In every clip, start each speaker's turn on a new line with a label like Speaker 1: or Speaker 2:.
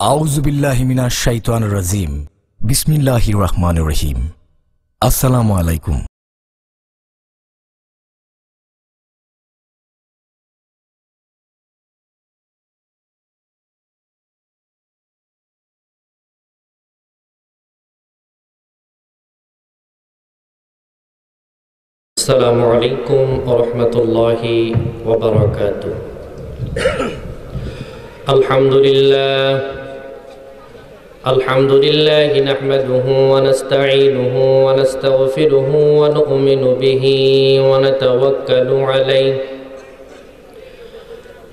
Speaker 1: আউযু বিল্লাহি মিনাশ শাইতানির রাজিম। বিসমিল্লাহির রহমানির রহিম। আসসালামু আলাইকুম।
Speaker 2: السلام عليكم ورحمة الله وبركاته. الحمد لله نحمده ونستعينه ونستغفره ونؤمن به ونتوكل عليه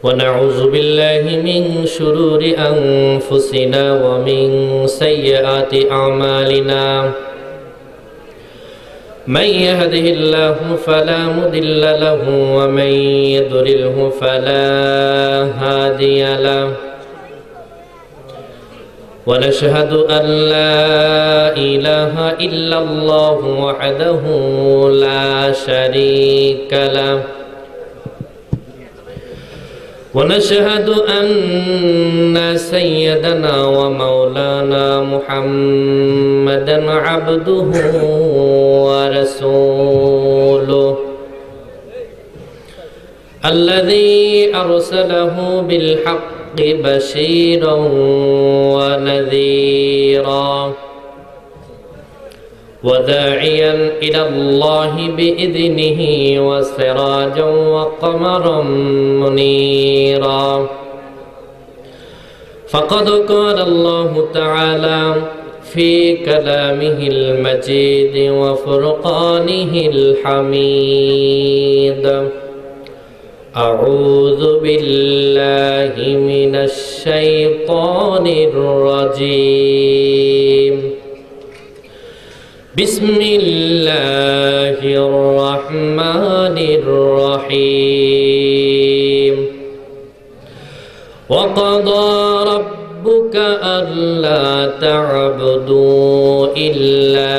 Speaker 2: ونعوذ بالله من شرور أنفسنا ومن سيئات أعمالنا. من يهده الله فلا مضل له ومن يضلله فلا هادي له ونشهد أن لا إله إلا الله وحده لا شريك له ونشهد أن سيدنا ومولانا محمدا عبده ورسوله الذي أرسله بالحق بشيرا ونذيرا وداعيا إلى الله بإذنه وسراجا وقمرا منيرا. فقد قال الله تعالى في كلامه المجيد وفرقانه الحميد: أعوذ بالله من الشيطان الرجيم. بسم الله الرحمن الرحيم. وقضى ربك ألا تعبدوا إلا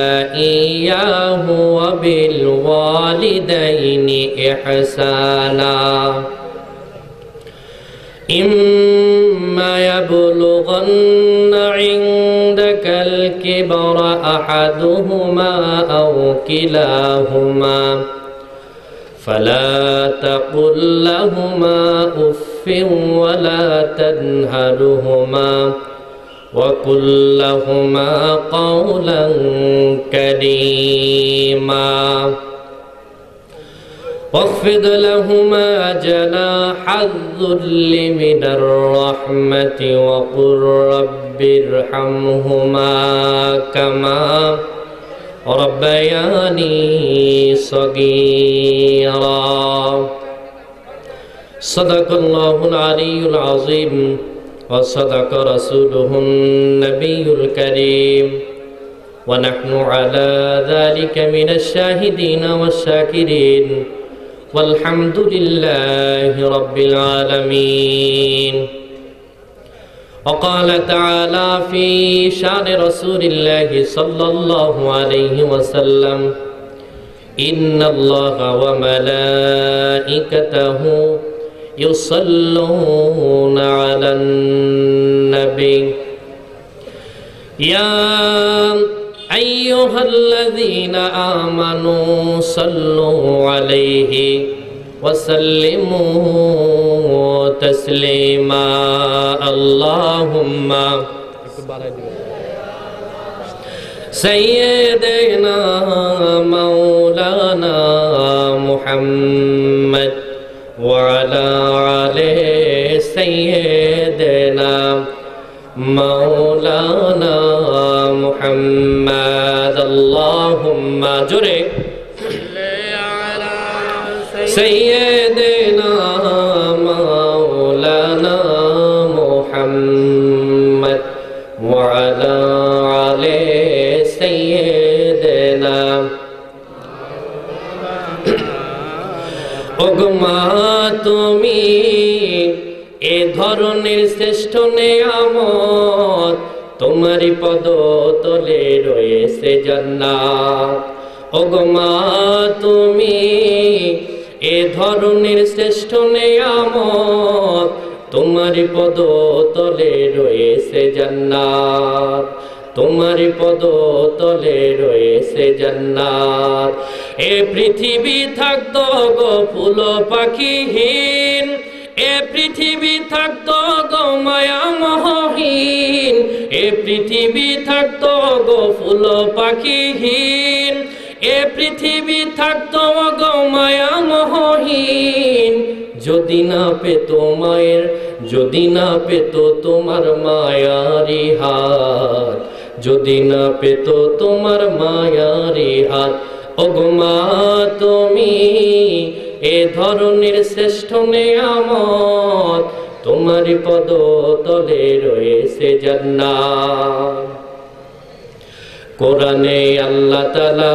Speaker 2: إياه وبالوالدين إحسانا إما يبلغن عندك الكبر أحدهما أو كلاهما فلا تقل لهما أف ولا تنهرهما وقل لهما قولا كريما واخفض لهما جناح الذل من الرحمة وقل رب ارحمهما كما ربياني صغيرا. صدق الله العلي العظيم وصدق رسوله النبي الكريم ونحن على ذلك من الشاهدين والشاكرين والحمد لله رب العالمين. وقال تعالى في شأن رسول الله صلى الله عليه وسلم: إن الله وملائكته يصلون على النبي يا أيها الذين آمنوا صلوا عليه وسلموا تسليما. اللهم سيدنا مولانا محمد وعلى آل سيدنا مولانا محمد. اللهم جري سيدنا مولانا محمد وعلى آل سيدنا. ওগমা তুমি এ ধরনের শ্রেষ্ঠ নেয়ামত, তোমারই পদ তলে রয়েছে জান্নাত। ওগমা তুমি এ ধরনের শ্রেষ্ঠ নেয়ামত, তোমারি পদ তলে রয়েছে জান্নাত, তোমারি পদ তলে রয়েছে জান্নাত। এ পৃথিবী থাকতো গো ফুল পাখিহীন, এ পৃথিবী থাকতো গো মায়া মোহহীন, এ পৃথিবী থাকতো গো ফুল পাখিহীন, এ পৃথিবী থাকতো গো মায়া মোহহীন। যদি না পেত মায়ের, যদি না পেত তোমার মায়ারি হাত, যদি না পেত তোমার মায়ারি হাত। ওগো মা তুমি এ ধরনের শ্রেষ্ঠ নেয়ামত, তোমারি পদ তলে রয়েছে জান্নাত। কোরআনে আল্লাহ তাআলা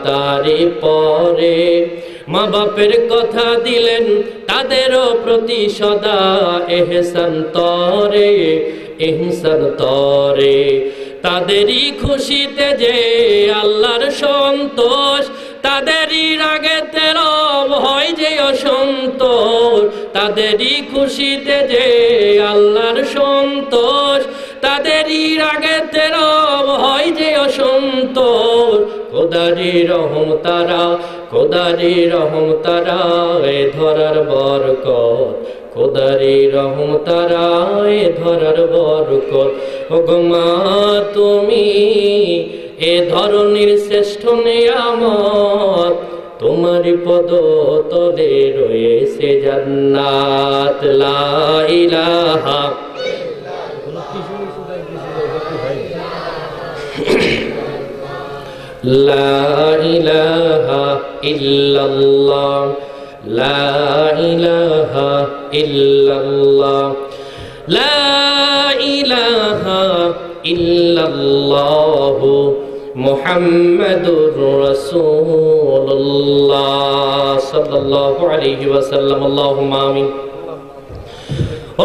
Speaker 2: তারি পরে মা বাপের কথা দিলেন, তাদেরও প্রতি সদা এহসান তরে, ইহসান তরে। তাদেরই খুশিতে যে আল্লাহর সন্তোষ, তাদেরই রাগেতে রব হয় যে অসন্তোষ। তাদেরই খুশিতে যে আল্লাহর সন্তোষ, তাদেরই রাগেতে রব হয় যে অসন্তোষ। খোদারি রহম তারা, খোদারি রহম তারা এ ধরার বরকত, খোদারি রহম তারা এ ধরার বরকত। ওগো মা তুমি এ ধরনের শ্রেষ্ঠ নেয়ামত, তোমারি পদ তলে রয়েছে জান্নাত। লা ইলাহা লা ইলাহা ইল্লাল্লাহ, লা ইলাহা ইল্লাল্লাহ, লা ইলাহা ইল্লাল্লাহু মুহাম্মাদুর রাসূলুল্লাহ সাল্লাল্লাহু আলাইহি ওয়াসাল্লাম। আল্লাহুম্মা আমিন।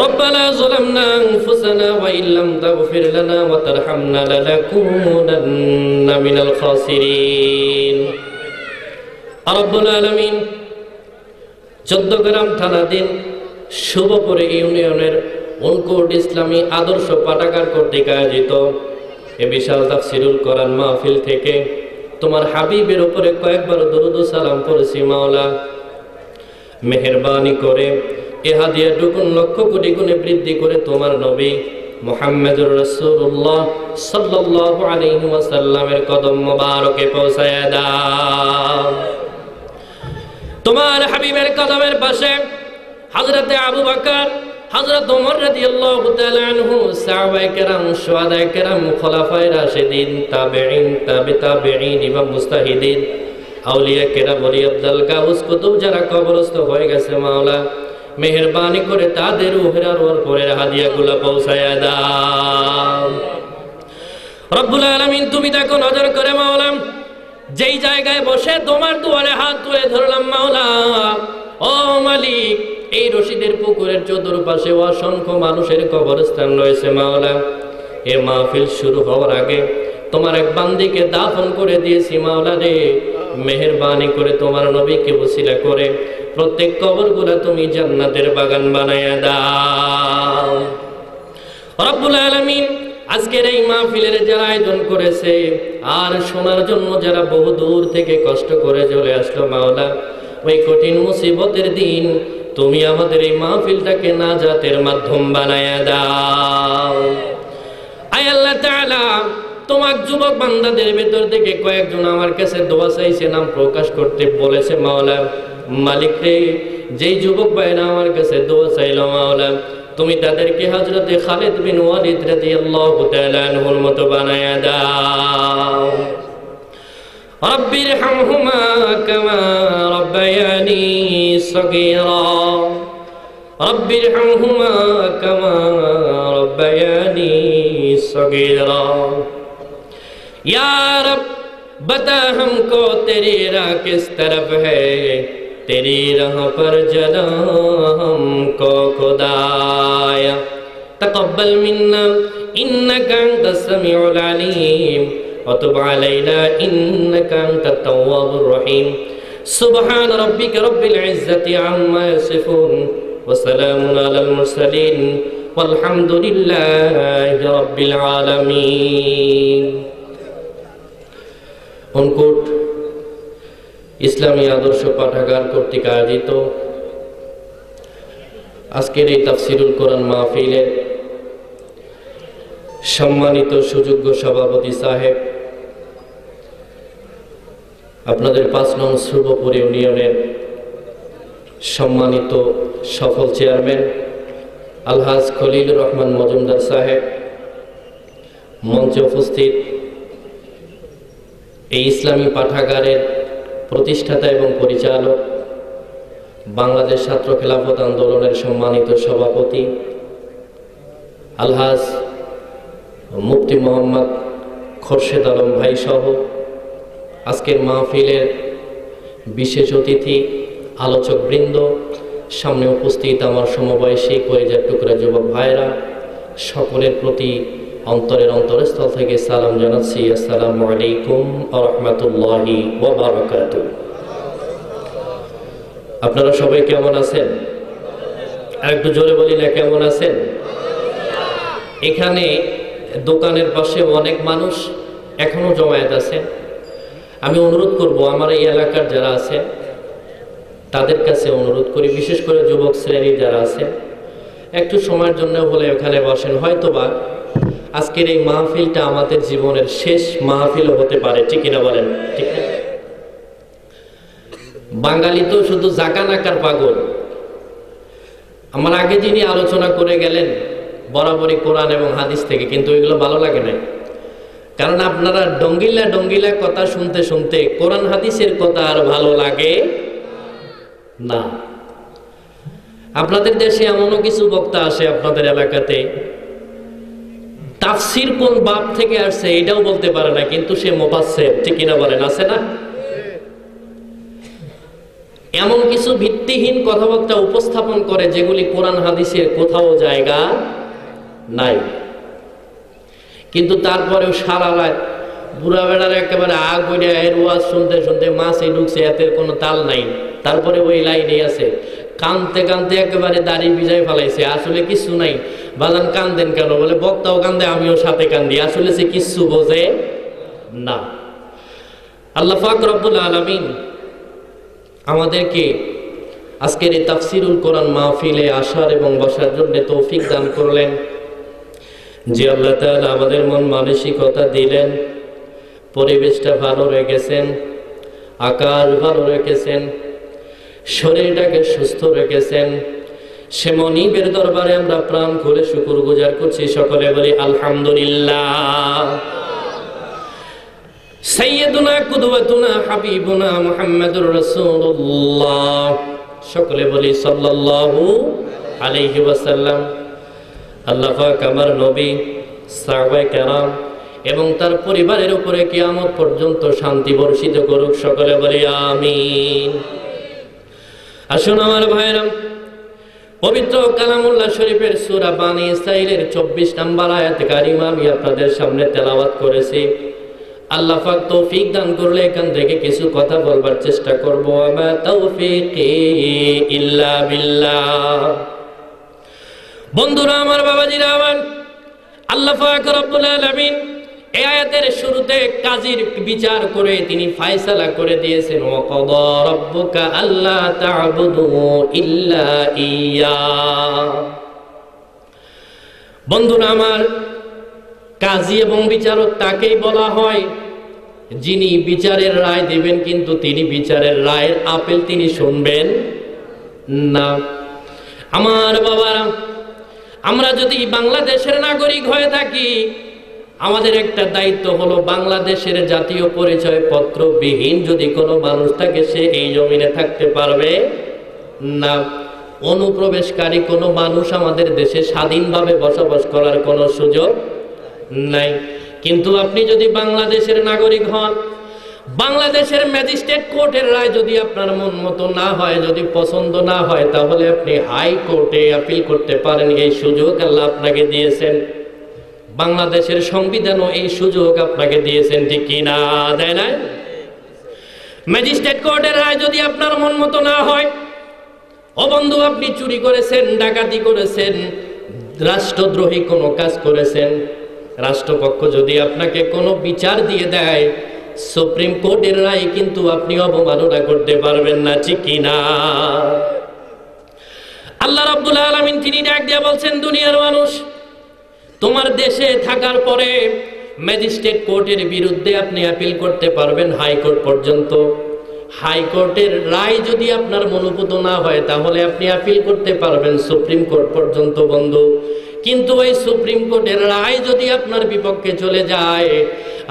Speaker 2: ربنا ظلمنا أنفسنا وإن لم تغفر لنا وترحمنا لنكونن من الخاسرين। رب العالمين। চৌদ্দগ্রাম থানাধীন শুভপুর ইউনিয়নের উনকোট ইসলামী আদর্শ পাঠাগার কর্তৃক আয়োজিত এ বিশাল তাফসিরুল কোরআন মাহফিল থেকে তোমার হাবিবের উপরে কয়েকবার দরুদ ও সালাম পড়েছি। মাওলা মেহেরবানি করে এ হাদিয়াটুকু লক্ষ কোটি গুণে বৃদ্ধি করে তোমার নবী মুহাম্মদুর রাসূলুল্লাহ সাল্লাল্লাহু আলাইহি ওয়াসাল্লামের কদম মোবারকে পৌঁছায়া দাও। তোমার হাবিবের কদমের পাশে হযরতে আবু বকর, হযরত ওমর রাদিয়াল্লাহু তাআলা আনহু, সাহাবায়ে কেরাম, শুহাদায়ে কেরাম, খোলাফায়ে রাশিদিন, তাবেঈন, তাবেঈন এবং মুস্তাহিদিন, আউলিয়া কেরাম, ওলি আফজাল, গাউস, কুতুব যারা কবরস্থ হয়ে গেছে মাওলা মেহেরবানি করে তাদের রূহের পরের হাদিয়াগুলো পৌঁছায়া দাও। রব্বুল আলামিন তুমি দেখো নজর করে মাওলা, যেই জায়গায় বসে তোমার দুয়ারে হাত তুলে ধরলাম মাওলা, ও মালিক, এই রশিদের পুকুরের চতুর্পাশে অসংখ্য মানুষের কবরস্থান রয়েছে মাওলা। এ মাহফিল শুরু হওয়ার আগে তোমার এক বান্দিকে দাফন করে দিয়েছি মাওলা রে। মেহেরবানি করে তোমার নবীকে ওসিলা করে প্রত্যেক কবরগুলা তুমি জান্নাতের বাগান বানায়া দাও। রব্বুল আলামিন আজকের এই মাহফিলের যারা আয়োজন করেছে আর শোনার জন্য যারা বহু দূর থেকে কষ্ট করে চলে আসলো মাওলা, ওই কঠিন মুসিবতের দিন তুমি আমাদের এই মাহফিলটাকে নাজাতের মাধ্যম বানায়া দাও। আয় আল্লাহ তাআলা, তোমার যুবক বান্দাদের ভেতর থেকে কয়েকজন আমার কাছে দোয়া চাইছে, নাম প্রকাশ করতে বলেছে মাওলা। মালিক রে, যেই যুবক ভাইরা আমার কাছে দোয়া চাইল মাওলা, তুমি তাদেরকে হযরতে খালিদ বিন ওয়ালিদ রাদিয়াল্লাহু তাআলা আনহুর মতো বানায়া দাও। রব্বির হামহুমা কামা রব্বায়ানি সগীরা, রব্বির হামহুমা কামা রব্বায়ানি সগীরা। या रब बता हमको तेरी राह किस तरफ है, तेरी राह पर चला हमको खुदाया। तक़ब्बल मिन्ना इन्नका अंतस समीउल अलीम व तुब अलैना इन्नका अंतत तव्वाबुर रहीम। सुब्हान रब्बिका रब्बिल इज्जति अम्मा यसिफून وسلام على المرسلين والحمد لله رب العالمين। অনকোট ইসলামী আদর্শ পাঠাগার কর্তৃক আয়োজিত আজকের এই তাফসিরুল কোরআন মাহফিলের সম্মানিত সুযোগ্য সভাপতি সাহেব, আপনাদের 5 নং শ্রুবপুর ইউনিয়নের সম্মানিত সফল চেয়ারম্যান আলহাজ খলিলুর রহমান মজুমদার সাহেব, মঞ্চে উপস্থিত এই ইসলামী পাঠাগারের প্রতিষ্ঠাতা এবং পরিচালক, বাংলাদেশ ছাত্র খেলাফত আন্দোলনের সম্মানিত সভাপতি আলহাজ মুফতি মোহাম্মদ খোরশেদ আলম ভাই সহ আজকের মাহফিলের বিশেষ অতিথি আলোচকবৃন্দ, সামনে উপস্থিত আমার সমবয়সী কলিজার টুকরা যুবক ভাইরা, সকলের প্রতি অন্তরের অন্তরস্থল থেকে সালাম জানাচ্ছি। আসসালামু আলাইকুম ওয়া রাহমাতুল্লাহি ওয়া বারাকাতুহু। আপনারা সবাই কেমন আছেন? আর একটু জোরে বলি না, কেমন আছেন? এখানে দোকানের পাশে অনেক মানুষ এখনো জমায়েত আছে। আমি অনুরোধ করব, আমার এই এলাকার যারা আছে তাদের কাছে অনুরোধ করি, বিশেষ করে যুবক শ্রেণী যারা আছে, একটু সময়ের জন্য হলে ওখানে বসেন। হয়তোবা আজকের এই মাহফিলটা আমাদের জীবনের শেষ মাহফিলও হতে পারে, ঠিক কিনা বলেন? ঠিক না? বাঙালি তো শুধু জাকানাকার পাগল। আমার আগে যিনি আলোচনা করে গেলেন বরাবরই কোরআন এবং হাদিস থেকে, কিন্তু এগুলো ভালো লাগে না, কারণ আপনারা ডঙ্গিলা ডঙ্গিলা কথা শুনতে শুনতে কোরআন হাদিসের কথা আর ভালো লাগে না। আপনাদের দেশে এমনও কিছু বক্তা আসে আপনাদের এলাকাতে, তাফসির কোন বাব থেকে আসছে এটাও বলতে পারে না, কিন্তু সে মুফাসসির, ঠিক কিনা বলেন? আছে না এমন কিছু ভিত্তিহীন কথাবার্তা উপস্থাপন করে যেগুলি কোরআন হাদিসের কোথাও জায়গা নাই, কিন্তু তারপরেও সারা রাত বুড়া বেড়ার একেবারে আগ হইয়া এর ওয়াজ শুনতে শুনতে মাছে ঢুকছে, এতের কোনো তাল নাই। তারপরে ওই লাইনে আছে, কানতে কানতে একেবারে দাড়ি ভিজাই ফেলাইছে, আসলে কিছু নাই। বাজান কান্দেন কেন? বলে বক্তাও কান্দে, আমিও সাথে কান্দি। আসলে সে কিচ্ছু বোঝে না। আল্লাহ পাক রব্বুল আলামিন আমাদেরকে আজকের এই তাফসিরুল কোরআন মাহফিলে আসার এবং বসার জন্য তৌফিক দান করলেন। যে আল্লাহ তাআলা আমাদের মন মানসিকতা দিলেন, পরিবেশটা ভালো রেখেছেন, আকাশ ভালো রেখেছেন, শরীরটাকে সুস্থ রেখেছেন, সে মনিবের দরবারে আমরা প্রাণ খুলে শুকর গুজার করছি। সকলে বলি আলহামদুলিল্লাহ। সাইয়্যিদুনা কুদওয়াতুনা হাবিবুনা মুহাম্মাদুর রাসূলুল্লাহ, সকলে বলি সাল্লাল্লাহু আলাইহি ওয়াসাল্লাম। আল্লাহ পাক আমার নবী, সাহাবায়ে কেরাম এবং তার পরিবারের উপরে কিয়ামত পর্যন্ত শান্তি বর্ষিত করুক। সকলে বলি আমিন। আসুন আমার ভাইরা, পবিত্র কালামুল্লাহ শরীফের সূরা বানী ইসরাঈলের 24 নম্বর আয়াত কারিমা আমি আপনাদের সামনে তেলাওয়াত করেছি। আল্লাহ পাক তৌফিক দান করলে এখান থেকে কিছু কথা বলবার চেষ্টা করব। আমা তাওফীকি ইল্লা বিল্লাহ। বন্ধুরা আমার, বাবাজিরা আমার, আল্লাহ পাক রব্বুল আলামিন এই আয়াতের শুরুতে কাজীর বিচার করে তিনি ফয়সালা করে দিয়েছেন, ওয়া ক্বাদা রাব্বুকা আল্লা তা'বুদু ইল্লা ইয়্যা। বন্ধুরা আমার, কাজী এবং বিচারক তাকেই বলা হয় যিনি বিচারের রায় দেবেন, কিন্তু তিনি বিচারের রায়ের আপেল তিনি শুনবেন না। আমার বাবারা, আমরা যদি বাংলাদেশের নাগরিক হয়ে থাকি, আমাদের একটা দায়িত্ব হলো বাংলাদেশের জাতীয় পরিচয় পত্র বিহীন যদি কোনো মানুষ থাকে, সে এই জমিনে থাকতে পারবে না। অনুপ্রবেশকারী কোনো মানুষ আমাদের দেশে স্বাধীনভাবে বসবাস করার কোনো সুযোগ নাই। কিন্তু আপনি যদি বাংলাদেশের নাগরিক হন, বাংলাদেশের ম্যাজিস্ট্রেট কোর্টের রায় যদি আপনার মন মতো না হয়, যদি পছন্দ না হয়, তাহলে আপনি হাইকোর্টে আপিল করতে পারেন। এই সুযোগ আল্লাহ আপনাকে দিয়েছেন। বাংলাদেশের সংবিধানও এই সুযোগ আপনাকে দিয়েছেন, ঠিক কি না? দেয় না? ম্যাজিস্ট্রেট কোর্টের রায় যদি আপনার মন মতো না হয়, ও বন্ধু, আপনি চুরি করেছেন, ডাকাতি করেছেন, রাষ্ট্রদ্রোহী কোনো কাজ করেছেন, রাষ্ট্রপক্ষ যদি আপনাকে কোনো বিচার দিয়ে দেয়, সুপ্রিম কোর্টের রায় কিন্তু আপনি অবমাননা করতে পারবেন না, ঠিক কি না? আল্লাহ রাব্বুল আলামিন তিনি ডাক দিয়ে বলছেন, দুনিয়ার মানুষ, তোমার দেশে থাকার পরে ম্যাজিস্ট্রেট কোর্টের বিরুদ্ধে আপনি আপিল করতে পারবেন হাইকোর্ট পর্যন্ত। হাইকোর্টের রায় যদি আপনার মনোপুত না হয় তাহলে আপনি আপিল করতে পারবেন সুপ্রিম কোর্ট পর্যন্ত বন্ধু। কিন্তু ওই সুপ্রিম কোর্টের রায় যদি আপনার বিপক্ষে চলে যায়,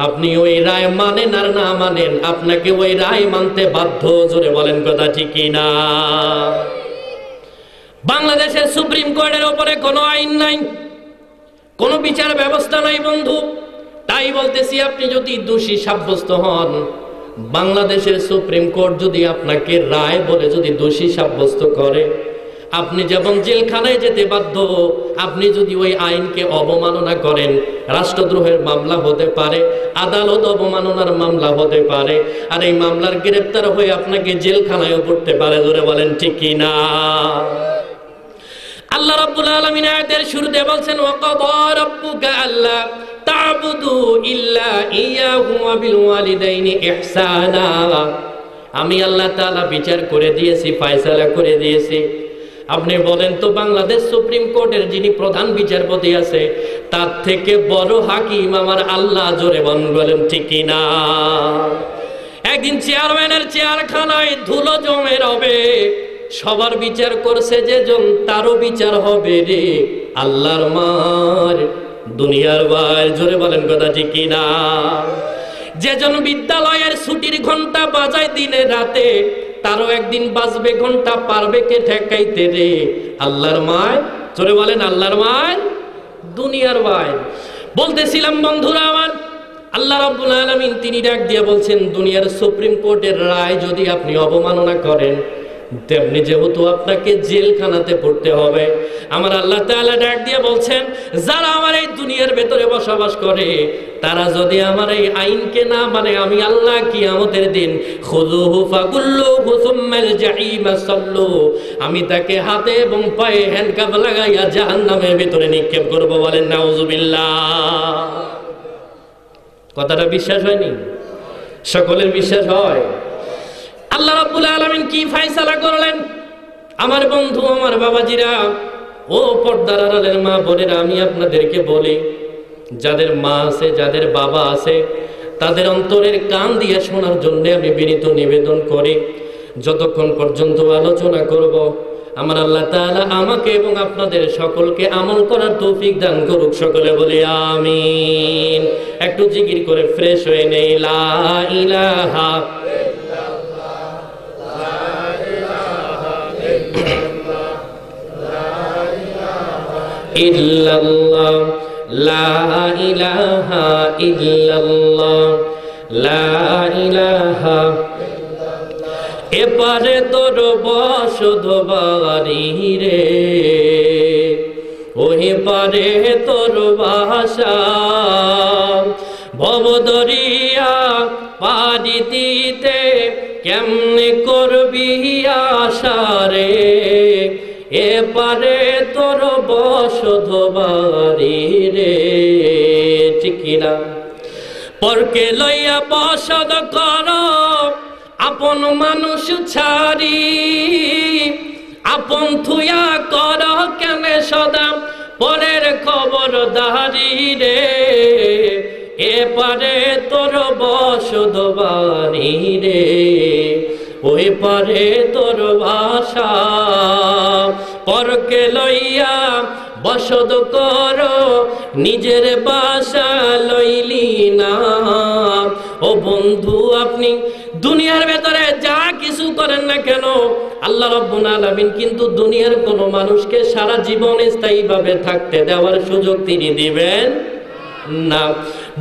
Speaker 2: আপনি ওই রায় মানেন আর না মানেন, আপনাকে ওই রায় মানতে বাধ্য। জোরে বলেন কথা ঠিক কি না? বাংলাদেশের সুপ্রিম কোর্টের উপরে কোনো আইন নাই, কোনো বিচার ব্যবস্থা নাই বন্ধু। তাই বলতেছি, আপনি যদি দোষী সাব্যস্ত হন, বাংলাদেশের সুপ্রিম কোর্ট যদি আপনাকে রায় বলে যদি দোষী সাব্যস্ত করে, আপনি যেমন জেলখানায় যেতে বাধ্য, আপনি যদি ওই আইনকে অবমাননা করেন, রাষ্ট্রদ্রোহের মামলা হতে পারে, আদালত অবমাননার মামলা হতে পারে, আর এই মামলার গ্রেপ্তার হয়ে আপনাকে জেলখানায়ও পড়তে পারে। ধরে বলেন ঠিক কি না? আল্লাহ রাব্বুল আলামিন আয়াতের শুরুতে বলছেন, ওয়াকাদা রাব্বুকা আল্লা তা'বুদু ইল্লা ইয়াহু ওয়া বিল ওয়ালিদাইনি ইহসানা। আমি আল্লাহ তাআলা বিচার করে দিয়েছি, ফয়সালা করে দিয়েছি। আপনি বলেন তো, বাংলাদেশ সুপ্রিম কোর্টের যিনি প্রধান বিচারপতি আছে, তার থেকে বড় হাকিম আমার আল্লাহ। জোরে বলেন ঠিক কি না? একদিন চেয়ারম্যানের চেয়ারখানায় ধুলো জমে রবে, সবার বিচার করছে যেজন, তারও বিচার হবে রে আল্লাহর মার দুনিয়ার ভাই। জোরে বলেন কথা ঠিক কি না? যেজন বিদ্যালয়ের ছুটির ঘন্টা বাজায় দিনে রাতে, তারও একদিন বাজবে ঘন্টা, পারবে কে ঠেকাইতে রে আল্লাহর মায়। জোরে বলেন আল্লাহর মায় দুনিয়ার ভাই। বলতেছিলাম বন্ধুরা আমার, আল্লাহ রাব্বুল আলামিন তিনি ডাক দিয়ে বলছেন, দুনিয়ার সুপ্রিম কোর্টের রায় যদি আপনি অবমাননা করেন, তেমনি যেহেতু আপনাকে জেলখানাতে পড়তে হবে। আমার আল্লাহ তাআলা ডাক দিয়ে বলছেন, যারা আমার এই দুনিয়ার ভেতরে বসবাস করে, তারা যদি আমার এই আইনকে না মানে, আমি আল্লাহ কিয়ামতের দিন খুযুহু ফাগুল্লুহু সুম্মাল জাহিমা সাল্লু, আমি তাকে হাতে এবং পায়ে হ্যান্ডকাফ লাগাইয়া জাহান্নামের ভেতরে নিক্ষেপ করব। বলেন নাউযুবিল্লাহ। কথাটা বিশ্বাস হয়নি? সকলের বিশ্বাস হয়? আল্লাহ রাব্বুল আলামিন কি ফয়সালা করলেন? আমার বন্ধু, আমার বাবাজিরা, ও পর্দার আড়ালের মা বোনেরা, আমি আপনাদেরকে বলি, যাদের মা আছে, যাদের বাবা আছে, তাদের অন্তরের কান দিয়ে শোনার জন্য আমি বিনীত নিবেদন করি। যতক্ষণ পর্যন্ত আলোচনা করব, আমার আল্লাহ তাআলা আমাকে এবং আপনাদের সকলকে আমল করার তৌফিক দান করুক। সকলে বলি আমিন। একটু জিকির করে ফ্রেশ হয়ে নেই, লা ইলাহা ইল্লাল্লাহ, লা ইলাহা ইল্লাল্লাহ, লা ইলাহা। এপারে তোর বসত বাড়ি রে, ওহে পারে তোর বাসা, ভবদরিয়া পাড়ি দিতে কেমনে করবি আশা রে, এপারে তোর বসত বাড়ি রে। ঠিক কিনা? পরকে লইয়া বসত কর, আপন মানুষ ছাড়ি, আপন থুয়া কর কেনে সদা পরের খবর দাঁড়ি রে, এপারে তোর বসত বাড়ি রে, ওই পারে তোর ভাষা। পরকে লইয়া বসত কর, নিজের বাসা লইলি না। ও বন্ধু, আপনি দুনিয়ার ভেতরে যা কিছু করেন না কেন, আল্লাহ রাব্বুল আলামিন কিন্তু দুনিয়ার কোনো মানুষকে সারা জীবন স্থায়ীভাবে থাকতে দেওয়ার সুযোগ তিনি দিবেন না।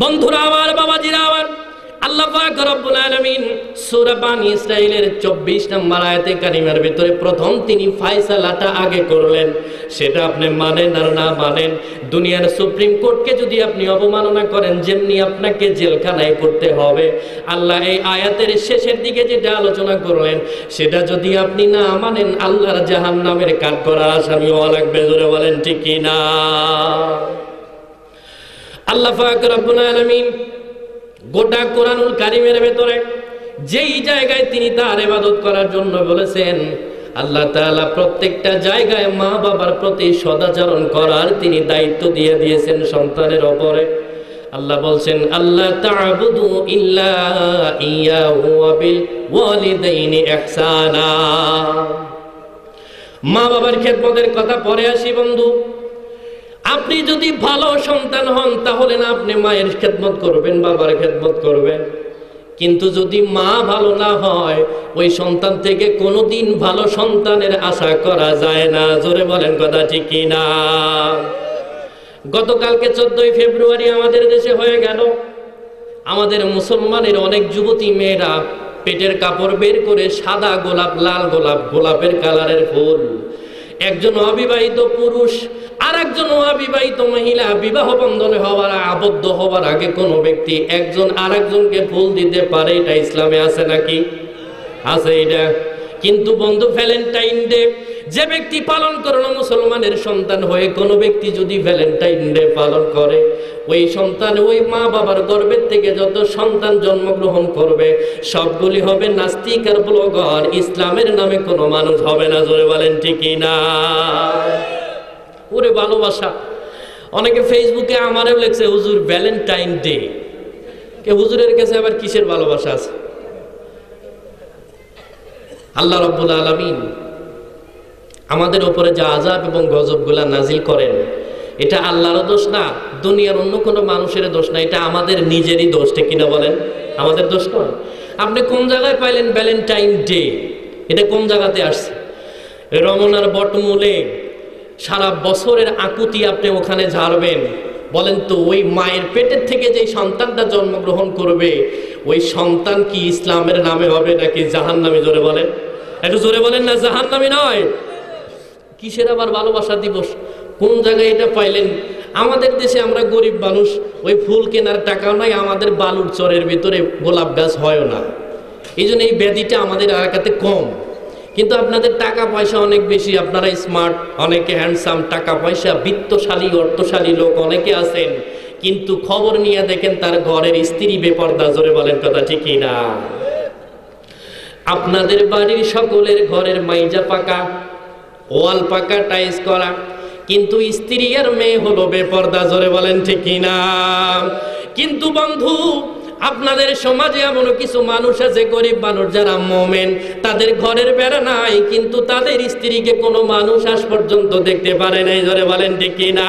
Speaker 2: বন্ধুরা আমার, বাবাজিরা আমার, আল্লাহ পাক রব্বুল আলামিন সূরা বানী ইসরাঈলের 24 নম্বর আয়াতে কারিমার ভিতরে প্রথম তিনি ফয়সালাটা আগে করলেন। সেটা আপনি মানেন আর না মানেন, দুনিয়ার সুপ্রিম কোর্টকে যদি আপনি অবমাননা করেন, যেমনি আপনাকে জেলখানায় করতে হবে, আল্লাহ এই আয়াতের শেষের দিকে যেটা আলোচনা করলেন সেটা যদি আপনি না মানেন, আল্লাহর জাহান্নামের কাঠগড়ার আসামি হওয়া লাগবে। জোরে বলেন ঠিক কি না? আল্লাহ পাক রব্বুল আলামিন গোটা কোরআনুল কারীমের ভেতরে যেই জায়গায় তিনি তার ইবাদত করার জন্য বলেছেন, আল্লাহ তাআলা প্রত্যেকটা জায়গায় মা বাবার প্রতি সদাচরণ করার তিনি দায়িত্ব দিয়ে দিয়েছেন সন্তানের উপরে। আল্লাহ বলছেন, আল্লাহ তা'বুদু ইল্লা ইয়াহু ওয়া বিল ওয়ালিদাইনি ইহসানা। মা বাবার খেদমতের কথা পরে আসি বন্ধু। আপনি যদি ভালো সন্তান হন তাহলে না আপনি মায়ের খেদমত করবেন, বাবার খেদমত করবেন। কিন্তু যদি মা ভালো না হয়, ওই সন্তান থেকে কোনোদিন ভালো সন্তানের আশা করা যায় না। জোরে বলেন কথা ঠিক কি না? গতকালকে 14 ফেব্রুয়ারি আমাদের দেশে হয়ে গেল। আমাদের মুসলমানের অনেক যুবতী মেয়েরা পেটের কাপড় বের করে সাদা গোলাপ, লাল গোলাপ, গোলাপের কালারের ফুল, একজন অবিবাহিত পুরুষ আর একজন অবিবাহিত মহিলা বিবাহ বন্ধনে হওয়ার, আবদ্ধ হওয়ার আগে কোনো ব্যক্তি একজন আরেকজনকে ফুল দিতে পারে, এটা ইসলামে আছে নাকি? আছে এটা। কিন্তু বন্ধু, ভ্যালেন্টাইন ডে যে ব্যক্তি পালন করলো মুসলমানের সন্তান হয়ে, কোনো ব্যক্তি যদি ভ্যালেন্টাইন ডে পালন করে, ওই সন্তান ওই মা বাবার গর্ভের থেকে যত সন্তান জন্মগ্রহণ করবে সবগুলি হবে নাস্তিক আর ব্লগার, ইসলামের নামে কোনো মানুষ হবে না। জোরে বলেন ঠিক না? ওরে ভালোবাসা! অনেকে ফেসবুকে আমারও লেখছে, হুজুর ভ্যালেন্টাইন ডে, কে হুজুরের কাছে আবার কিসের ভালোবাসা আছে? আল্লাহ রাব্বুল আলামিন আমাদের উপরে যা আযাব এবং গজবগুলা নাজিল করেন, এটা আল্লাহর দোষ না, দুনিয়ার অন্য কোনো মানুষের দোষ না, এটা আমাদের নিজেরই দোষ। ঠিক কিনা বলেন? আমাদের দোষ নয়। আপনি কোন জায়গায় পাইলেন ভ্যালেন্টাইন ডে? এটা কোন জায়গাতে আসছে? রমনার বটমূলে সারা বছরের আকুতি আপনি ওখানে ঝাড়বেন। বলেন তো, ওই মায়ের পেটের থেকে যে সন্তানটা জন্মগ্রহণ করবে, ওই সন্তান কি ইসলামের নামে হবে নাকি জাহান্নামী? জোরে বলেন, একটু জোরে বলেন না। জাহান্নামী নয়। কিসের আবার ভালোবাসা দিবস? কোন জায়গায় এটা পাইলেন? আমাদের দেশে আমরা গরিব মানুষ, ওই ফুল কেনার টাকাও নাই, আমাদের বালুর চরের ভিতরে গোলাপ গাছ হয়ও না, এই জন্য এই ব্যাধিটা আমাদের এলাকাতে কম। কিন্তু আপনাদের টাকা পয়সা অনেক বেশি, আপনারা স্মার্ট, অনেকে হ্যান্ডসাম, টাকা পয়সা, বিত্তশালী, অর্থশালী লোক অনেকে আছেন, কিন্তু খবর নিয়ে দেখেন তার ঘরের স্ত্রী বেপরদা। জোরে বলেন কথা ঠিক না? আপনাদের বাড়ির সকলের ঘরের মাইজা পাকা, ওয়াল পাকা, টাইলস করা, কিন্তু স্ত্রী আর মেয়ে হলো বেপরদা। জোরে বলেন ঠিক না? কিন্তু বন্ধু, আপনাদের সমাজে এমন কিছু মানুষ আছে, গরিব মানুষ যারা মুমিন, তাদের ঘরের বেড়া নাই, কিন্তু তাদের স্ত্রীকে কোনো মানুষ আজ পর্যন্ত দেখতে পারে নাই। জোরে বলেন ঠিক না?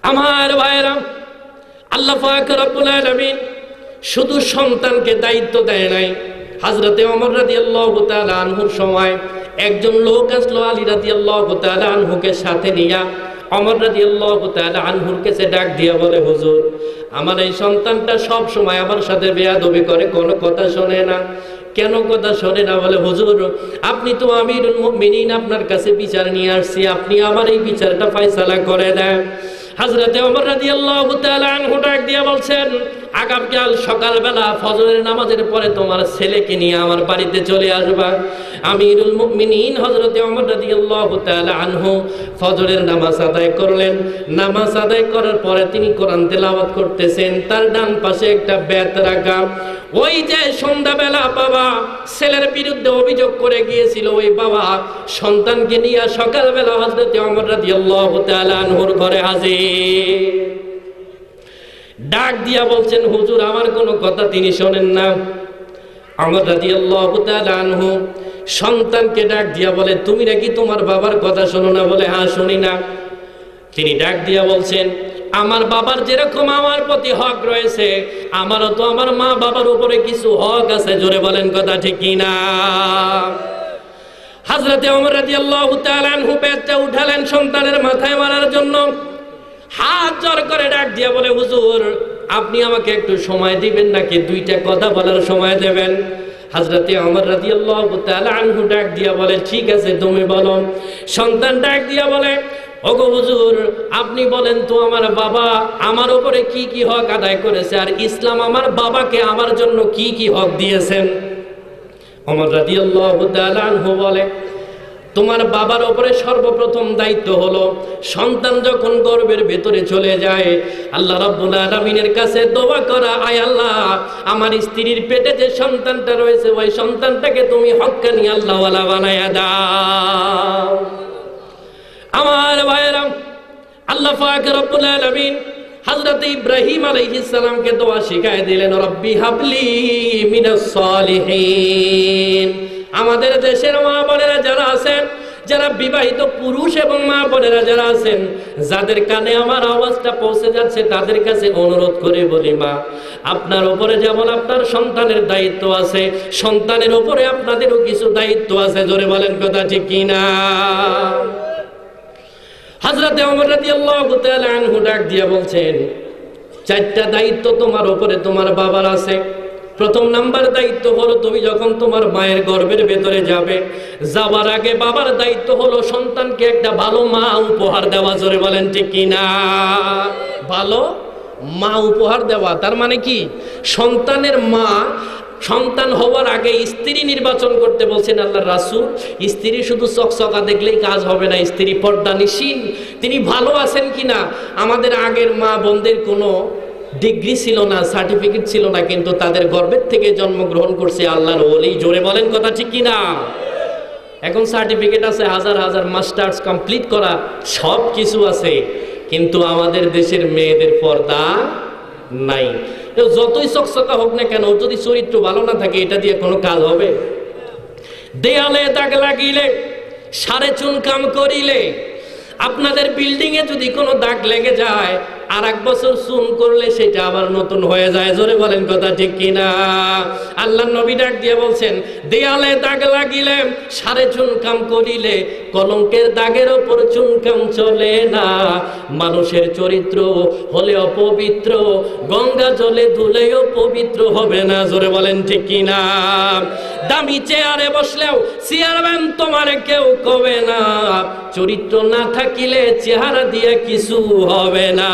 Speaker 2: আমার ভাইরা, আল্লাহ পাক রব্বুল আলামিন শুধু সন্তানকে দায়িত্ব দেয় নাই। হযরতে ওমর রাদিয়াল্লাহু তাআলা আনহুর সময় একজন লোক আসলো আলী রাদিয়াল্লাহু তাআলা আনহুকে সাথে নিয়া ওমর রাদিয়াল্লাহু তাআলা আনহুর কাছে ডাক দিয়া বলে, হুজুর, আমার এই সন্তানটা সব সময় আমার সাথে বেয়াদবি করে, কোনো কথা শোনে না। কেন কথা শোনে না? বলে, হুজুর, আপনি তো আমিরুল মুমিনিন, আপনার কাছে বিচার নিয়ে আসছি, আপনি আমার এই বিচারটা ফয়সালা করে দেন। হযরতে ওমর রাদিয়াল্লাহু তাআলা আনহু ডাক দিয়া বলছেন, আগামীকাল সকালবেলা ফজরের নামাজের পরে তোমার ছেলেকে নিয়ে আমার বাড়িতে চলে আসবা। আমিরুল মুমিনিন হযরতে ওমর রাদিয়াল্লাহু তাআলা আনহু ফজরের নামাজ আদায় করলেন। নামাজ আদায় করার পরে তিনি কোরআন তেলাওয়াত করতেছেন, তার ডান পাশে একটা বেত রাখা। ওই যে সন্ধ্যাবেলা বাবা ছেলের বিরুদ্ধে অভিযোগ করে গিয়েছিল, ওই বাবা সন্তানকে নিয়ে সকালবেলা হযরতে ওমর রাদিয়াল্লাহু তাআলা আনহুর ঘরে হাজির। ডাক দিয়া বলছেন, হুজুর, আমার কোনো কথা তিনি শোনেন না। ওমর রাদিয়াল্লাহু তাআলা আনহু সন্তানকে ডাক দিয়া বলে, তুমি নাকি তোমার বাবার কথা শোনো না? বলে, হ্যাঁ, শুনি না। তিনি ডাক দিয়া বলছেন, আমার বাবার যেরকম আমার প্রতি হক রয়েছে, আমারও তো আমার মা বাবার উপরে কিছু হক আছে। জোরে বলেন কথা ঠিক না? হযরতে ওমর রাদিয়াল্লাহু তাআলা আনহু বেতটা উঠালেন সন্তানের মাথায় মারার জন্য। হাত জোর করে ডাক দিয়া বলে, হুজুর, আপনি আমাকে একটু সময় দিবেন নাকি দুইটা কথা বলার সময় দেবেন? হযরতে ওমর রাদিয়াল্লাহু তাআলা আনহু ডাক দিয়া বলে, ঠিক আছে তুমি বলো। সন্তান ডাক দিয়া বলে, ওগো হুজুর, আপনি বলেন তো আমার বাবা আমার উপরে কি কি হক আদায় করেছে, আর ইসলাম আমার বাবাকে আমার জন্য কি কি হক দিয়েছেন। ওমর রাদিয়াল্লাহু তাআলা আনহু বলে, তোমার বাবার উপরে সর্বপ্রথম দায়িত্ব হলো সন্তান যখন গর্ভের ভেতরে চলে যায় আল্লাহ রাব্বুল আলামিনের কাছে দোয়া করা, আয় আল্লাহ আমার স্ত্রীর পেটে যে সন্তানটা রয়েছে ওই সন্তানটাকে তুমি হক্কানি আল্লাহওয়ালা বানায়া দাও। আমার ভাইয়েরা, আল্লাহ পাক রব্বুল আলামিন হযরত ইব্রাহিম আলাইহিস সালামকে দোয়া শিখায় দিলেন, রব্বি হাবলি মিনাস সালিহিন। আমাদের দেশের মা বোনেরা যারা আছেন, যারা বিবাহিত পুরুষ এবং মা বোনেরা যারা আছেন, যাদের কানে আমার আওয়াজটা পৌঁছে যাচ্ছে, তাদের কাছে অনুরোধ করে বলি, মা আপনার উপরে যেমন আপনার সন্তানের দায়িত্ব আছে, সন্তানের উপরে আপনাদেরও কিছু দায়িত্ব আছে। জোরে বলেন কথা ঠিক কিনা? হযরতে ওমর রাদিয়াল্লাহু তাআলা আনহু ডাক দিয়ে বলছেন, চারটা দায়িত্ব তোমার উপরে তোমার বাবার আছে। প্রথম নাম্বার দায়িত্ব হলো তুমি যখন তোমার মায়ের গর্ভের ভেতরে যাবে, যাবার আগে বাবার দায়িত্ব হলো সন্তানকে একটা ভালো মা উপহার দেওয়া। জোরে বলেন ঠিক কিনা? ভালো মা উপহার দেওয়া তার মানে কি? সন্তানের মা সন্তান হওয়ার আগে স্ত্রী নির্বাচন করতে বলছেন আল্লাহর রাসূল। স্ত্রী শুধু চকচকা দেখলেই কাজ হবে না, স্ত্রী পর্দানিশীল, তিনি ভালো আছেন কিনা। আমাদের আগের মা বোনদের কোনো ডিগ্রি ছিল না, সার্টিফিকেট ছিল না, কিন্তু তাদের গর্ভের থেকে জন্মগ্রহণ করছে আল্লাহর ওলি। জোরে বলেন কথা ঠিক কিনা? এখন সার্টিফিকেট আছে, হাজার হাজার মাস্টার্স কমপ্লিট করা সব কিছু আছে, কিন্তু আমাদের দেশের মেয়েদের পর্দা নাই। যতই চকচকা হোক না কেন, যদি চরিত্র ভালো না থাকে এটা দিয়ে কোনো কাজ হবে? দেয়ালে দাগ লাগিলে, সাড়ে চুন কাম করিলে, আপনাদের বিল্ডিং এ যদি কোনো দাগ লেগে যায় আর এক বছর চুন করলে সেটা আবার নতুন হয়ে যায়। জোরে বলেন কথা ঠিক কিনা? আল্লাহর নবী ডাক দিয়ে বলছেন, দেয়ালে দাগ লাগিলে, সাড়ে চুন কাম করিলে, কলঙ্কের দাগের ওপর চুন কাম চলে না। মানুষের চরিত্র হলে অপবিত্র, গঙ্গা জলে ধুলেও পবিত্র হবে না। জোরে বলেন ঠিক কিনা? দামি চেয়ারে বসলেও চেয়ারম্যান তোমার কেউ কবে না, চরিত্র না থাকিলে চেহারা দিয়ে কিছু হবে না।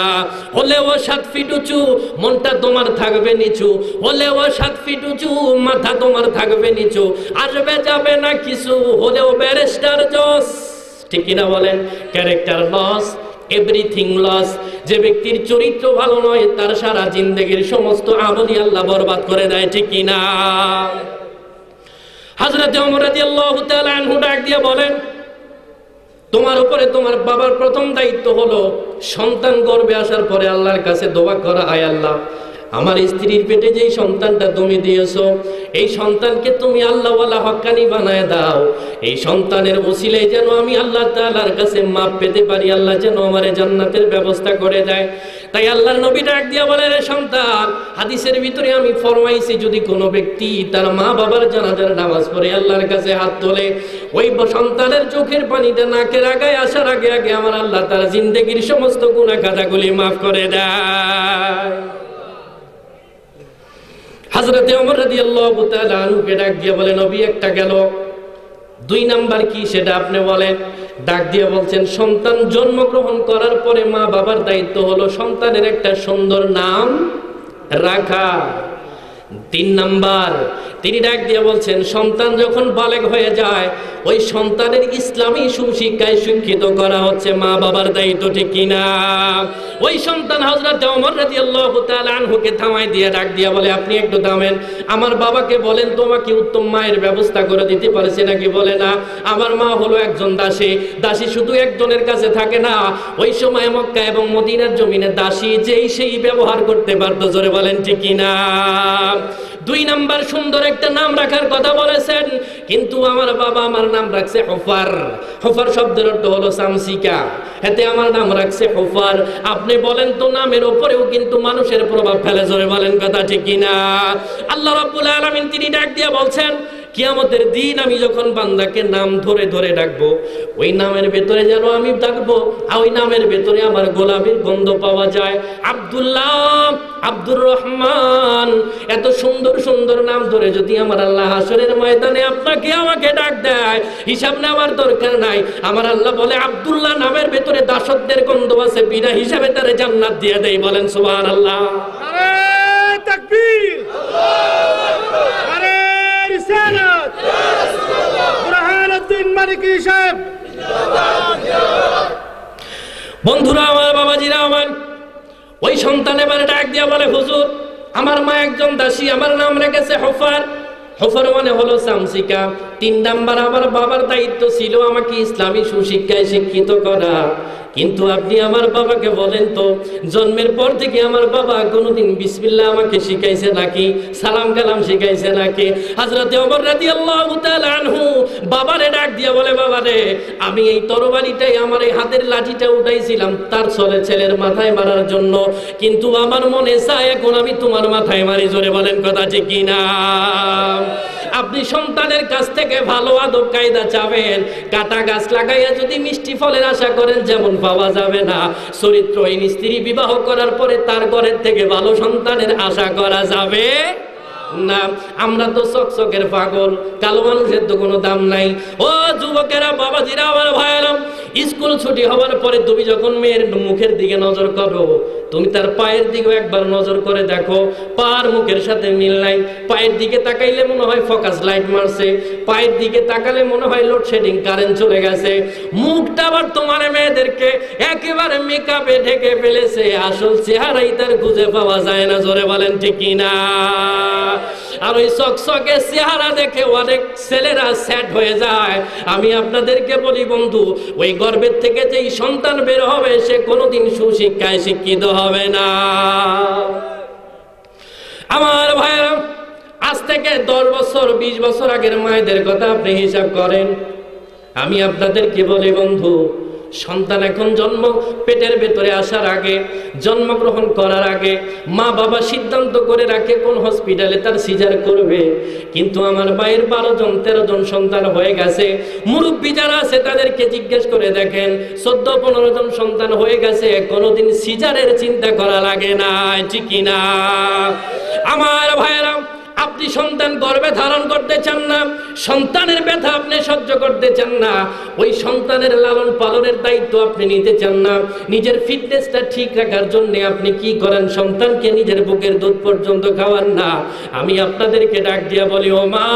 Speaker 2: হলেও 7 ফিট উঁচু, মনটা তোমার থাকবে নিচু। হলেও 7 ফিট উঁচু, মাথা তোমার থাকবে নিচু। আসবে যাবে না কিছু, হলেও ব্যারিস্টার জজ। ঠিক কিনা বলেন? Character loss, everything loss. যে ব্যক্তির চরিত্র ভালো নয় তার সারা জিন্দেগির সমস্ত আমলই আল্লাহ বরবাদ করে দেয়। ঠিক কিনা? হযরত ওমর রাদিয়াল্লাহু তাআলা আনহু ডাক দিয়ে বলেন, তোমার উপরে তোমার বাবার প্রথম দায়িত্ব হলো সন্তান গর্ভে আসার পরে আল্লাহর কাছে দোয়া করা, আয় আল্লাহ আমার স্ত্রীর পেটে যেই সন্তানটা তুমি দিয়েছো, এই সন্তানকে তুমি আল্লাহওয়ালা হক্কানি বানায় দাও। এই সন্তানের ওসিলায় যেন আমি আল্লাহ তাআলার কাছে মাপ পেতে পারি, আল্লাহ যেন আমার জান্নাতের ব্যবস্থা করে দেয়। তাই আল্লাহর নবী ডাক দিয়া বলে, রে সন্তান, হাদিসের ভিতরে আমি ফরমাইছি যদি কোনো ব্যক্তি তার মা বাবার জানাজার নামাজ পড়ে আল্লাহর কাছে হাত তোলে, ওই সন্তানের চোখের পানিটা নাকের আগায় আসার আগে আগে আমার আল্লাহ তার জিন্দেগির সমস্ত গুনাহ খাতাগুলি মাফ করে দেয়। হযরতে ওমর রাদিয়াল্লাহু তাআলা আনহুকে ডাক দিয়ে বলে, নবী একটা গেল, 2 নাম্বার কি সেটা আপনি বলেন। ডাক দিয়ে বলছেন, সন্তান জন্মগ্রহণ করার পরে মা বাবার দায়িত্ব হলো সন্তানের একটা সুন্দর নাম রাখা। 3 নাম্বার তিনি ডাক দিয়ে বলছেন, সন্তান যখন বালেগ হয়ে যায় ওই সন্তানের ইসলামী সুশিক্ষায় শিক্ষিত করা হচ্ছে মা বাবার দায়িত্ব। ঠিক কিনা? ওই সন্তান হযরত ওমর রাদিয়াল্লাহু তাআলা আনহুকে থামাই দিয়ে ডাক দিয়ে বলে, আপনি একটু থামেন, আমার বাবাকে বলেন তোমাকে উত্তম মায়ের ব্যবস্থা করে দিতে পারছে নাকি। বলে না, আমার মা হলো একজন দাসী। দাসী শুধু একজনের কাছে থাকে না, ওই সময় মক্কা এবং মদিনার জমিনে দাসী যেই সেই ব্যবহার করতে পারতো। জোরে বলেন ঠিক কিনা? 2 নাম্বার সুন্দর একটা নাম রাখার কথা বলেছেন, কিন্তু আমার বাবা আমার নাম রাখছে হুফার। হুফার শব্দের অর্থ হলো চামচিকা, এতে আমার নাম রাখছে হুফার। আপনি বলেন তো, নামের উপরেও কিন্তু মানুষের প্রভাব ফেলে। জোরে বলেন কথা ঠিক কিনা? আল্লাহ রাব্বুল আলামিন তিনি ডাক দিয়ে বলছেন, কিয়ামতের দিন আমি যখন বান্দাকে নাম ধরে ধরে ডাকবো, ওই নামের ভেতরে যেন আমি ডাকবো আর ওই নামের ভেতরে আমার গোলাপের গন্ধ পাওয়া যায়। আব্দুল্লাহ, আব্দুর রহমান, এত সুন্দর সুন্দর নাম ধরে যদি আমার আল্লাহ হাসরের ময়দানে আপনাকে আমাকে ডাক দেয়, হিসাব নেওয়ার দরকার নাই। আমার আল্লাহ বলে আব্দুল্লাহ নামের ভেতরে দাসত্বের গন্ধ আছে, বিনা হিসাবে তারে জান্নাত দিয়ে দেয়। বলেন সুবহানাল্লাহ।
Speaker 3: নারে তাকবীর, নারে রিসালাত, বুরহানুদ্দিন মালিকি সাহেব।
Speaker 2: বন্ধুরা আমার, বাবাজিরা আমার, ওই সন্তান এবার ডাক দিয়া বলে হুজুর, আমার মা একজন দাসী, আমার নাম রেখেছে হফার। হফার মানে হলো চামচিকা। 3 নাম্বার আমার বাবার দায়িত্ব ছিল আমাকে ইসলামী সুশিক্ষায় শিক্ষিত করা। কিন্তু আপনি আমার বাবাকে বলেন তো, জন্মের পর থেকে আমার বাবা কোনোদিন বিসমিল্লাহ আমাকে শিখাইছে নাকি, সালাম কালাম শিখাইছে নাকি? হযরতে ওমর রাদিয়াল্লাহু তাআলা আনহু বাবারে ডাক দিয়া বলে, বাবারে, আমি এই তরবারিটাই, আমার এই হাতের লাঠিটা উঠাইছিলাম তার ছেলের মাথায় মারার জন্য, কিন্তু আমার মনে চায় এখন আমি তোমার মাথায় মারি। জোরে বলেন কথা ঠিক কিনা? আপনি সন্তানের কাছ থেকে ভালো আদব কায়দা চাবেন, কাটা গাছ লাগাইয়া যদি মিষ্টি ফলের আশা করেন যেমন পাওয়া যাবে না, চরিত্রহীন স্ত্রী বিবাহ করার পরে তার ঘরের থেকে ভালো সন্তানের আশা করা যাবে না। আমরা তো চকচকের পাগল, কালো মানুষের তো কোনো দাম নাই। ও যুবকেরা, বাবাজিরা, আমার ভাইয়েরা, স্কুল ছুটি হওয়ার পরে তুমি যখন মেয়ের মুখের দিকে নজর করো, তুমি তার পায়ের দিকে একবার নজর করে দেখো, পার মুখের সাথে মিল নাই। পায়ের দিকে তাকাইলে মনে হয় ফোকাস লাইট মারছে, পায়ের দিকে তাকালে মনে হয় লোডশেডিং, কারেন্ট চলে গেছে। মুখটা আবার তোমার মেয়েদেরকে একেবারে মেকআপে ঢেকে ফেলেছে, আসল চেহারাই তার খুঁজে পাওয়া যায় না। জোরে বলেন ঠিক কিনা? আর ওই চকচকে চেহারা দেখে অনেক ছেলেরা সেট হয়ে যায়। আমি আপনাদেরকে বলি বন্ধু, ওই গর্ভের থেকে যেই সন্তান বের হবে সে কোনোদিন সুশিক্ষায় শিক্ষিত হবে না। আমার ভাইরা, আজ থেকে 10 বছর 20 বছর আগের মায়েদের কথা আপনি হিসাব করেন। আমি আপনাদেরকে বলি বন্ধু, সন্তান এখন পেটের ভেতরে আসার আগে, জন্মগ্রহণ করার আগে মা বাবা সিদ্ধান্ত করে রাখে কোন হসপিটালে তার সিজার করবে। কিন্তু আমার ভাইয়ের 12 জন 13 জন সন্তান হয়ে গেছে। মুরব্বী যারা আছে তাদেরকে জিজ্ঞেস করে দেখেন, 14-15 জন সন্তান হয়ে গেছে, কোনোদিন সিজারের চিন্তা করা লাগে না, ঠিক কিনা? আমার ভাইয়েরা, আপনি সন্তান গর্ভে ধারণ করতে চান না, সন্তানের ব্যথা আপনি সহ্য করতে চান না, ওই সন্তানের লালন পালনের দায়িত্ব আপনি নিতে চান না, নিজের ফিটনেসটা ঠিক রাখার জন্য আপনি কি করেন? সন্তানকে নিজের বুকের দুধ পর্যন্ত খাওয়ান না। আমি আপনাদেরকে ডাক দিয়া বলি, ও মা,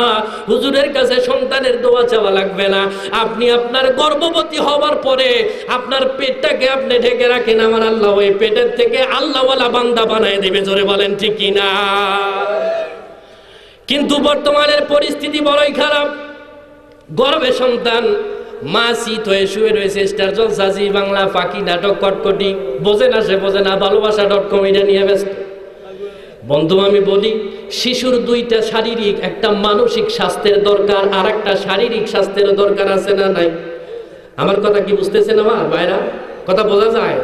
Speaker 2: হুজুরের কাছে সন্তানের দোয়া চাওয়া লাগবে না। আপনি আপনার গর্ভবতী হওয়ার পরে আপনার পেটটাকে আপনি ঢেকে রাখেন, আমার আল্লাহ ওই পেটের থেকে আল্লাহওয়ালা বান্দা বানায় দেবে। জোরে বলেন ঠিক কিনা? কিন্তু বর্তমানের পরিস্থিতি বড়ই খারাপ। গর্ভে সন্তান, মা শীত হয়ে শুয়ে রয়েছে, স্টার জলসা, জি বাংলা, পাখি, নাটক, কটকটি, বোঝে না সে, বোঝে না, ভালোবাসা.com এটা নিয়ে ব্যস্ত। বন্ধু, আমি বলি, শিশুর 2টা শারীরিক, একটা মানসিক স্বাস্থ্যের দরকার, আর একটা শারীরিক স্বাস্থ্যের দরকার আছে না নাই? আমার কথা কি বুঝতেছেন আমার ভাইরা? কথা বোঝা যায়?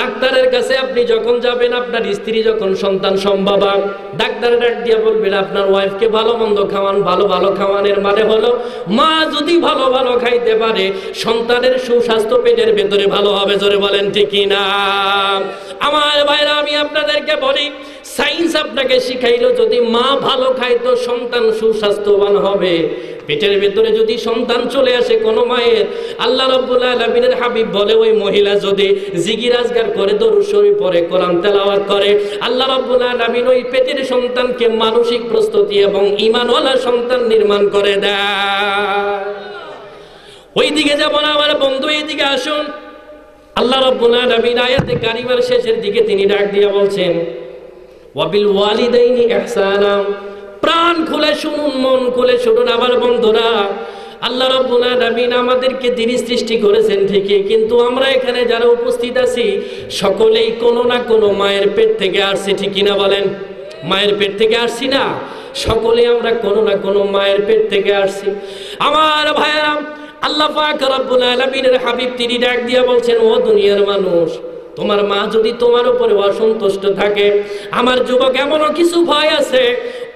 Speaker 2: ডাক্তারের কাছে আপনি যখন যাবেন, আপনার স্ত্রী যখন সন্তান সম্ভবা, ডাক্তার ডাক দিয়ে বলবেন আপনার ওয়াইফকে ভালো মন্দ খাওয়ান। ভালো ভালো খাওয়ানোর মানে হলো, মা যদি ভালো ভালো খাইতে পারে, সন্তানের সুস্বাস্থ্য পেটের ভেতরে ভালো হবে। জোরে বলেন ঠিক কিনা? আমার ভাইরা, আমি আপনাদেরকে বলি, সায়েন্স আপনাকে শিখাইলো যদি মা ভালো খায় তো সন্তান সুস্বাস্থ্যবান হবে। পেটের ভেতরে যদি সন্তান চলে আসে কোন মায়ের, আল্লাহ রাব্বুল আলামিনের হাবিব বলে, ওই মহিলা যদি জিকির আজগার করে, দরুদ শরীফ পড়ে, কোরআন তেলাওয়াত করে, আল্লাহ রাব্বুল আলামিন ওই পেটের সন্তানকে মানসিক প্রস্তুতি এবং ঈমানওয়ালা সন্তান নির্মাণ করে দেয়। ওইদিকে যেমন আমার বন্ধু, এইদিকে আসুন। আল্লাহ রাব্বুল আলামিন আয়াতে কারিমার শেষের দিকে তিনি ডাক দিয়ে বলছেন, ওয়াবিল ওয়ালিদাইনি ইহসানা। প্রাণ খুলে শুনুন, মন খুলে শুনুন আমার বন্ধুরা। আল্লাহ রাব্বুল আলামিন আমাদেরকে তিনি সৃষ্টি করেছেন ঠিকই, কিন্তু আমরা এখানে যারা উপস্থিত আছি সকলেই কোনো না কোনো মায়ের পেট থেকে আসছি, ঠিক কিনা বলেন? মায়ের পেট থেকে আসছি না? সকলে আমরা কোনো না কোনো মায়ের পেট থেকে আসছি। আমার ভাইরা, আল্লাহ পাক রব্বুল আলামিনের হাবিব তিনি ডাক দিয়া বলছেন, ও দুনিয়ার মানুষ, তোমার মা যদি তোমার উপরে অসন্তুষ্ট থাকে, আমার যুবক এমনও কিছু ভাই আছে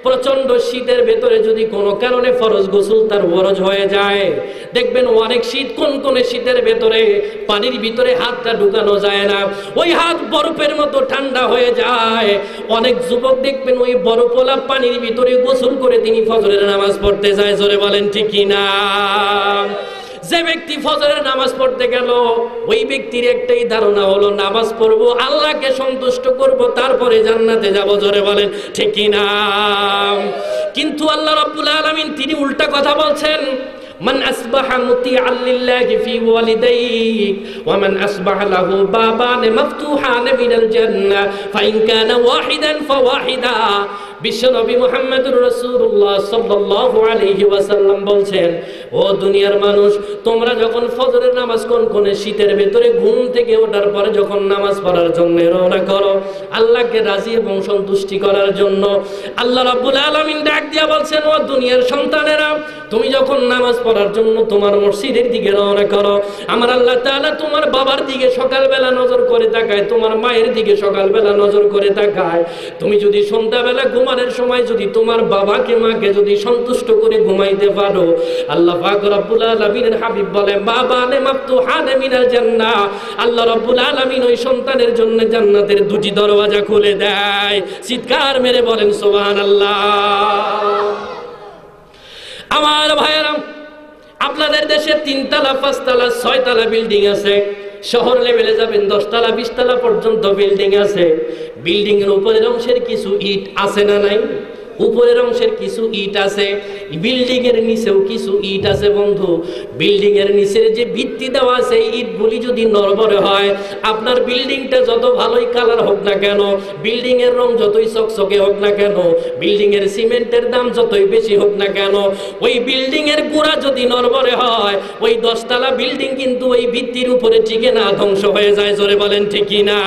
Speaker 2: প্রচন্ড শীতের ভেতরে যদি কোনো কারণে ফরজ গোসল তার ফরজ হয়ে যায়, দেখবেন অনেক শীত, কোন শীতের ভেতরে পানির ভিতরে হাতটা ঢুকানো যায় না, ওই হাত বরফের মতো ঠান্ডা হয়ে যায়। অনেক যুবক দেখবেন ওই বরফওয়ালা পানির ভিতরে গোসল করে তিনি ফজরের নামাজ পড়তে যায়। জোরে বলেন ঠিক কিনা? যে ব্যক্তি ফজরের নামাজ পড়তে গেল, ওই ব্যক্তির একটাই ধারণা হলো নামাজ পড়বো, আল্লাহকে সন্তুষ্ট করব, তারপরে জান্নাতে যাব। জোরে বলেন ঠিক কিনা? কিন্তু আল্লাহ রাব্বুল আলামিন তিনি উল্টা কথা বলছেন, মান আসবাহা মুতিআন লিল্লাহি ফি ওয়ালিদাইহি ওয়া মান আসবাহা লাহু বাবান মাফতুহান মিনাল জান্নাহ ফাইন কানা ওয়াহিদান ফাওয়াহিদা। বিশ্বনবী মুহাম্মদুর রাসূলুল্লাহ সাল্লাল্লাহু আলাইহি ওয়াসাল্লাম বলছেন, ও দুনিয়ার মানুষ, তোমরা যখন ফজরের নামাজ কোনে শীতের ভেতরে ঘুম থেকে ওঠার পরে যখন নামাজ পড়ার জন্য রওনা করো, আল্লাহকে রাজি এবং সন্তুষ্টি করার জন্য, আল্লাহ রাব্বুল আলামিন ডাক দিয়া বলছেন, ও দুনিয়ার সন্তানেরা, তুমি যখন নামাজ পড়ার জন্য তোমার মসজিদের দিকে রওনা করো, আমার আল্লাহ তাআলা তোমার বাবার দিকে সকালবেলা নজর করে তাকায়, তোমার মায়ের দিকে সকালবেলা নজর করে তাকায়। তুমি যদি সন্ধ্যাবেলা ঘুমানোর সময় যদি তোমার বাবাকে মাকে যদি সন্তুষ্ট করে ঘুমাইতে পারো, আল্লাহ পাক রব্বুল আলামিনের হাবিব বলে, বাবানে মাফতুহানে মিনাল জান্নাহ, আল্লাহ রব্বুল আলামিন ওই সন্তানের জন্য জান্নাতের দুটি দরওয়াজা খুলে দেয়। চিৎকার মেরে বলেন সুবহানাল্লাহ। আমার ভাইয়েরা, আপনাদের দেশে 3 তলা 5 তলা 6 তলা বিল্ডিং আছে, শহর লেভেলে যাবেন 10 তলা 20 তলা পর্যন্ত বিল্ডিং আছে। বিল্ডিং এর উপরের অংশের কিছু ইট আছে না নাই? উপরের অংশের কিছু ইট আছে, বিল্ডিং এর নিচেও কিছু ইট আছে। বন্ধু, বিল্ডিং এর নিচের যে ভিত্তি দেওয়া আছে, ইটগুলি যদি নড়বড়ে হয়, আপনার বিল্ডিংটা যত ভালোই কালার হোক না কেন, বিল্ডিং এর রং যতই চকচকে হোক না কেন, বিল্ডিং এর সিমেন্টের দাম যতই বেশি হোক না কেন, ওই বিল্ডিং এর গোড়া যদি নড়বড়ে হয়, ওই 10 তলা বিল্ডিং কিন্তু ওই ভিত্তির উপরে টিকে না, ধ্বংস হয়ে যায়। জোরে বলেন ঠিক কিনা?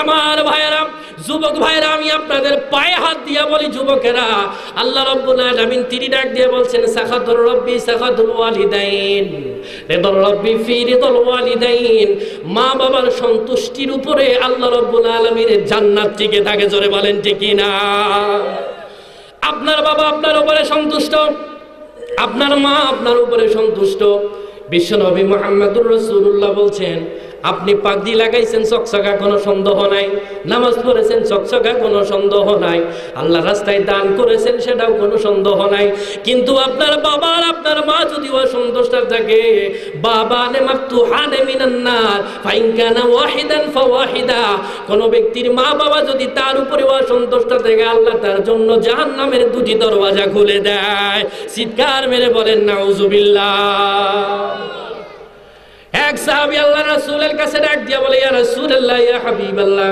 Speaker 2: আমার ভাইয়েরা, যুবক ভাইরা, আমি আপনাদের পায়ে হাত দিয়া বলি, যুবকেরা, আল্লাহ রাব্বুল আলামিন তিনি ডাক দিয়ে বলছেন, সাখাতুর রাব্বি সাখাতুল ওয়ালিদাইন, রিদুর রাব্বি ফি রিদুল ওয়ালিদাইন। মা বাবার সন্তুষ্টির উপরে আল্লাহ রাব্বুল আলামিনের জান্নাত টিকে থাকে। জোরে বলেন ঠিক কিনা? আপনার বাবা আপনার উপরে সন্তুষ্ট, আপনার মা আপনার উপরে সন্তুষ্ট। বিশ্বনবী মুহাম্মদুর রাসূলুল্লাহ বলছেন, আপনি পাগড়ি লাগাইছেন, চকচকা কোনো সন্দেহ নাই, নামাজ পড়েছেন, চকচকা কোনো সন্দেহ নাই, আল্লাহ রাস্তায় দান করেছেন, সেটাও কোনো সন্দেহ নাই। কিন্তু আপনার বাবা আর আপনার মা যদি অসন্তুষ্ট থাকে, বাবানে মাফতুহানে মিনান নার ফাইন কানা ওয়াহিদান ফাওয়াহিদা, কোন ব্যক্তির মা বাবা যদি তার উপরে অসন্তুষ্ট থাকে, আল্লাহ তার জন্য জাহান্নামের 2টি দরওয়াজা খুলে দেয়। চিৎকার মেরে বলেন নাউজুবিল্লাহ। এক সাহাবী আল্লাহ রাসূলের কাছে ডাক দিয়া বলে, ইয়া রাসূলুল্লাহ, ইয়া হাবিবাল্লাহ,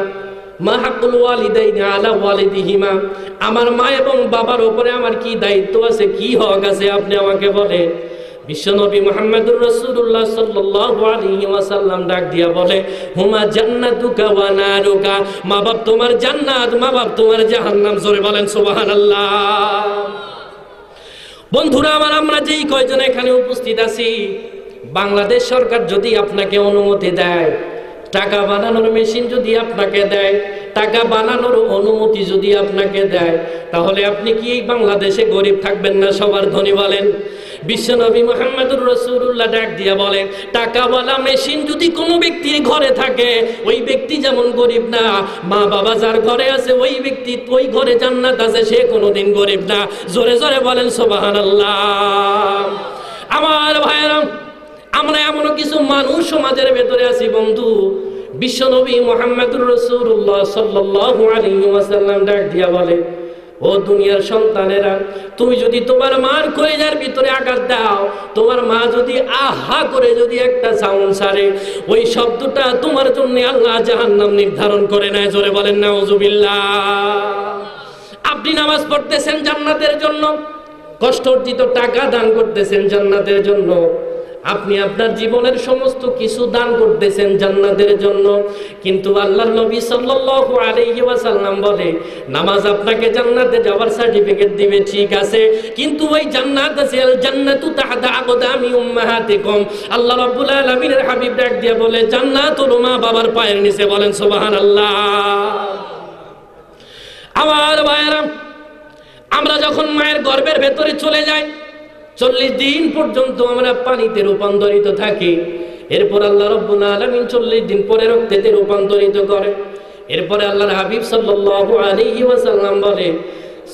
Speaker 2: মা হাক্কুল ওয়ালিদাইনি আলা ওয়ালিদিহিমা, আমার মা এবং বাবার উপরে আমার কি দায়িত্ব আছে, কি হক আছে, আপনি আমাকে বলেন। বিশ্বনবী মুহাম্মদুর রাসূলুল্লাহ সাল্লাল্লাহু আলাইহি ওয়াসাল্লাম ডাক দিয়া বলে, হুমা জান্নাতুকা ওয়া নারুকা, মা বাপ তোমার জান্নাত, মা বাপ তোমার জাহান্নাম। জোরে বলেন সুবহানাল্লাহ। বন্ধুরা আমার, আমরা যেই কয়জন এখানে উপস্থিত আছি, বাংলাদেশ সরকার যদি আপনাকে অনুমতি দেয়, টাকা বানানোর মেশিন যদি আপনাকে দেয়, টাকা বানানোর অনুমতি যদি আপনাকে দেয়, তাহলে আপনি কি এই বাংলাদেশে গরিব থাকবেন না সবার ধনী? বলেন। বিশ্বনবী মুহাম্মদুর রাসূলুল্লাহ ডাক দিয়া বলেন, টাকাওয়ালা মেশিন যদি কোনো ব্যক্তির ঘরে থাকে, ওই ব্যক্তি যেমন গরিব না, মা বাবা যার ঘরে আছে ওই ব্যক্তি, ওই ঘরে জান্নাত আছে, সে কোনোদিন গরিব না। জোরে জোরে বলেন সুবহানাল্লাহ। আমার ভাইয়েরা, আমরা এমন কিছু মানুষ সমাজের ভেতরে আছি বন্ধু, বিশ্বনবী মুহাম্মদুর রাসূলুল্লাহ সাল্লাল্লাহু আলাইহি ওয়াসাল্লাম ডাক দিয়া বলে, ও দুনিয়ার সন্তানেরা, তুমি যদি তোমার মার কলিজার ভিতরে আঘাত দাও, তোমার মা যদি আহা করে যদি একটা সাউন্ড ছাড়ে, ওই শব্দটা তোমার জন্য আল্লাহ জাহান্নাম নির্ধারণ করে নেয়। জোরে বলেন নাউজুবিল্লাহ। আপনি নামাজ পড়তেছেন জান্নাতের জন্য, কষ্ট অর্জিত টাকা দান করতেছেন জান্নাতের জন্য, আপনি আপনার জীবনের সমস্ত কিছু দান করতেছেন জান্নাতের জন্য, কিন্তু আল্লাহর নবী সাল্লাল্লাহু আলাইহি ওয়াসাল্লাম বলে, নামাজ আপনাকে জান্নাতে যাওয়ার সার্টিফিকেট দিবে, ঠিক আছে, কিন্তু ওই জান্নাত আছে, আল জান্নাতু তাহতা আকদামি উম্মাহাতিকুম। আল্লাহ রাব্বুল আলামিনের হাবিব ডাক দিয়ে বলে, জান্নাত হলো মা বাবার পায়ের নিচে। বলেন সুবহানাল্লাহ। আমার ভাইয়েরা, আমরা যখন মায়ের গর্ভের ভেতরে চলে যাই 40 দিন পর্যন্ত আমরা পানিতে রূপান্তরিত থাকি। এরপর আল্লাহ রাব্বুল আলামিন 40 দিন পরে রক্তেতে রূপান্তরিত করে। এরপরে আল্লাহর হাবিব সাল্লাল্লাহু আলাইহি ওয়াসাল্লাম বলে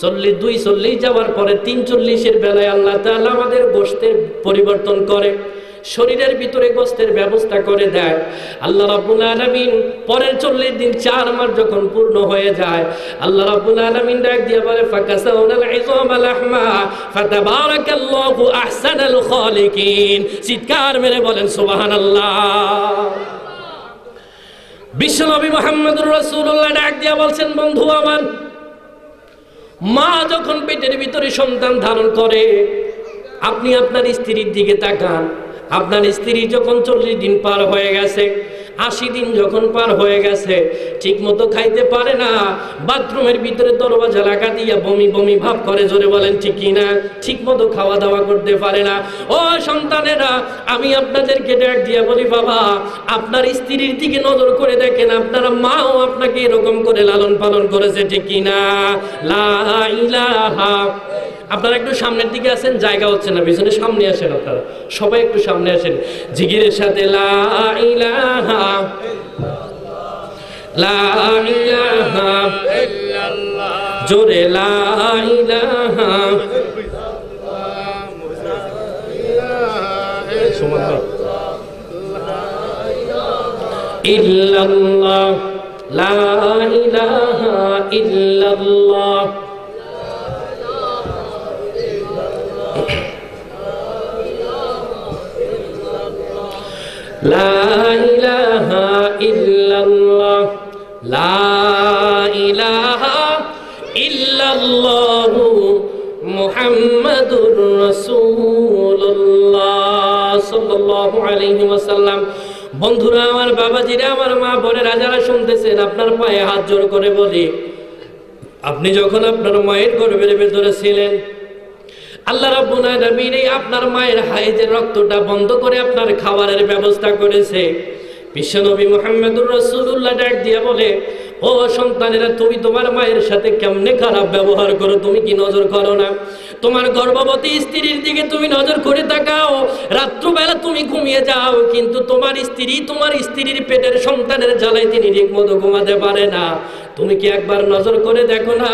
Speaker 2: 40 যাওয়ার পরে 43 বেলায় আল্লাহ তাআলা আমাদের গোশতের পরিবর্তন করে, শরীরের ভিতরে গোশতের ব্যবস্থা করে দেয়। আল্লাহ রাব্বুল আলামিন পরের 40 দিন 4 মাস যখন পূর্ণ হয়ে যায়, আল্লাহ রাব্বুল আলামিন ডাক দিয়ে বলে ফাকাসাউনাল ইযামা লাহমা ফাতাবারাকাল্লাহু আহসানাল খালিকিন। চিৎকার মেরে বলেন সুবহানাল্লাহ। বিশ্বনবী মুহাম্মদুর রাসূলুল্লাহ ডাক দিয়ে বলছেন, বন্ধু আমার, মা যখন পেটের ভিতরে সন্তান ধারণ করে, আপনি আপনার স্ত্রীর দিকে তাকান। আপনার স্ত্রী যখন 40 দিন পার হয়ে গেছে, 80 দিন যখন পার হয়ে গেছে, ঠিক মতো খাইতে পারে না, বাথরুমের ভিতরে দরজা লাগা দিয়া বমি বমি ভাব করে, জোরে বলেন ঠিক কিনা? ঠিক মতো খাওয়া দাওয়া করতে পারে না। ও সন্তানেরা, আমি আপনাদেরকে ডাক দিয়া বলি, বাবা আপনার স্ত্রীর দিকে নজর করে দেখেন, আপনার মাও আপনাকে এরকম করে লালন পালন করেছে, ঠিক কিনা? লা ইলাহা। আপনারা একটু সামনের দিকে আসেন, জায়গা হচ্ছে না, পিছনে সামনে আসেন, আপনারা সবাই একটু সামনে আসেন। জিকিরের সাথে লা ইলাহা লা ইলাহা ইল্লাল্লাহ, জোরে লা ইলাহা ইল্লাল্লাহ, লা ইলাহা ইল্লাল্লাহ। লা ইলাহা ইল্লাল্লাহ, লা ইলাহা ইল্লাল্লাহু মুহাম্মাদুর রাসূলুল্লাহ সাল্লাল্লাহু আলাইহি ওয়াসাল্লাম। বন্ধুরা আমার, বাবাজিরা আমার, মা বোনেরা যারা শুনতেছেন, আপনার পায়ে হাত জোড় করে বলি, আপনি যখন আপনার মায়ের গর্ভের ভেতরে ছিলেন, আল্লাহ রাব্বুল আলামিন আপনার মায়ের হাইজের রক্তটা বন্ধ করে আপনার খাবারের ব্যবস্থা করেছে। বিশ্বনবী মুহাম্মদুর রাসূলুল্লাহ ডাক দিয়ে বলে, ও সন্তানেরা, তুমি তোমার মায়ের সাথে কেমনে খারাপ ব্যবহার করো, তুমি কি নজর করো না? তোমার গর্ভবতী স্ত্রীর দিকে তুমি নজর করে তাকাও, রাত্রবেলা তুমি ঘুমিয়ে যাও, কিন্তু তোমার স্ত্রীর পেটের সন্তানের জ্বালায় তিনি ঠিকমতো ঘুমাতে পারে না। তুমি কি একবার নজর করে দেখো না,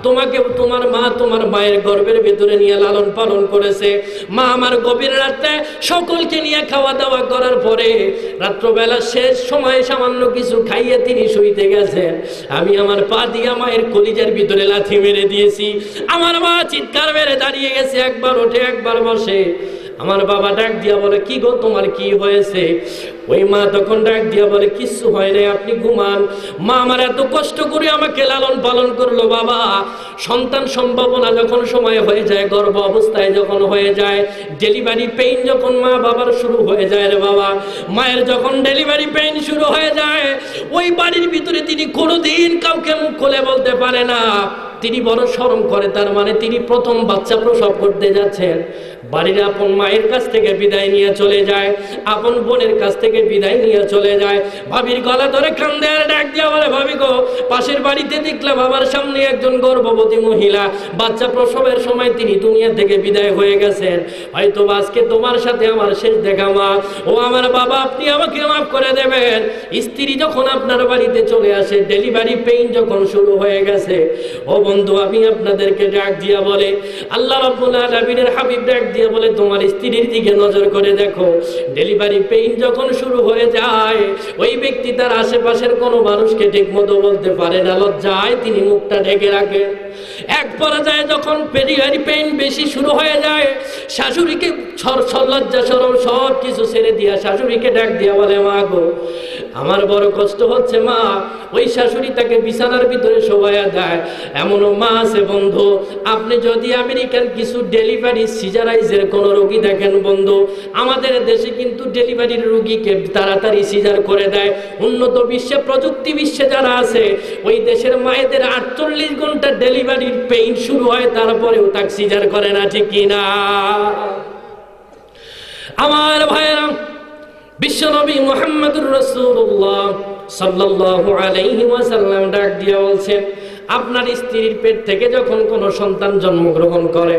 Speaker 2: তোমাকে তোমার মা তোমার মায়ের গর্ভের ভিতরে নিয়ে লালন পালন করেছে। মা আমার গভীর রাতে সকলকে নিয়ে খাওয়া দাওয়া করার পরে রাত্রবেলা শেষ সময়ে সামান্য কিছু খাইয়ে তিনি শুইতে গেছেন। আমি আমার পা দিয়া মায়ের কলিজার ভিতরে লাথি মেরে দিয়েছি। আমার মা চিৎকার মেরে দাঁড়িয়ে গেছে, একবার ওঠে একবার বসে। আমার বাবা ডাক দিয়া বলে, কি গো তোমার কি হয়েছে? ওই মা তখন ডাক দিয়া বলে, কিছু হয় নাই, আপনি ঘুমান। মা আমার এত কষ্ট করে আমাকে লালন পালন করলো বাবা, সন্তান সম্ভাবনা যখন সময় হয়ে যায়, গর্ভ অবস্থায় যখন হয়ে যায়, ডেলিভারি পেইন যখন মা বাবার শুরু হয়ে যায় রে বাবা, মায়ের যখন ডেলিভারি পেইন শুরু হয়ে যায়, ওই বাড়ির ভিতরে তিনি কোনোদিন কাউকে মুখ খুলে বলতে পারে না। তিনি বড় শরম করে, তার মানে তিনি প্রথম বাচ্চা প্রসব করতে যাচ্ছেন। বাড়ির আপন মায়ের কাছ থেকে বিদায় নিয়ে চলে যায়, আপন বোনের কাছ থেকে বিদায় নিয়ে চলে যায়। ভাবির গলা ধরে কান্দে আর ডাক দিয়া বলে, ভাবি গো, পাশের বাড়িতে দেখলে বাবার সামনে একজন গর্ভবতী মহিলা, বাচ্চা প্রসবের সময় তিনি দুনিয়া থেকে বিদায় হয়ে গেছেন, হয়তো আজকে তোমার সাথে আমার শেষ দেখা মা। ও আমার বাবা, আপনি আমাকে মাফ করে দেবেন। স্ত্রী যখন আপনার বাড়িতে চলে আসে, ডেলিভারি পেইন যখন শুরু হয়ে গেছে, ও বন্ধু, আমি আপনাদেরকে ডাক দিয়া বলে, আল্লাহ রাব্বুল আলামিনের হাবিব ডাক দিয়া বলে, তোমার স্ত্রীর দিকে নজর করে দেখো। ডেলিভারি পেইন যখন শুরু হয়ে যায়, ওই ব্যক্তি তার আশেপাশের কোনো মানুষকে ঠিকমতো বলতে পারে না, লজ্জায় তিনি মুখটা ঢেকে রাখে। এক পর্যায়ে যখন ডেলিভারি পেইন বেশি শুরু হয়ে যায়, শাশুড়িকে লজ্জা শরম সব কিছু ছেড়ে দিয়া শাশুড়িকে ডাক দিয়া বলে, মা গো, আমার বড় কষ্ট হচ্ছে মা। ওই শাশুড়ি তাকে বিছানার ভিতরে শোয়ায়া দেয়। এমনও মা আছে বন্ধু, আপনি যদি আমেরিকান কিছু ডেলিভারি সিজারাইজের কোন রোগী দেখেন বন্ধু, আমাদের দেশে কিন্তু ডেলিভারির রোগীকে তাড়াতাড়ি সিজার করে দেয়। উন্নত বিশ্বে, প্রযুক্তি বিশ্বে যারা আছে, ওই দেশের মায়েদের 48 ঘন্টা ডেলিভারির পেইন শুরু হয়, তারপরেও তাকে সিজার করে না, ঠিক কিনা? আমার ভাইয়েরা, বিশ্বনবী মুহাম্মদুর রাসূলুল্লাহ সাল্লাল্লাহু আলাইহি ওয়াসাল্লাম ডাক দিয়া বলছেন, আপনার স্ত্রীর পেট থেকে যখন কোনো সন্তান জন্মগ্রহণ করে,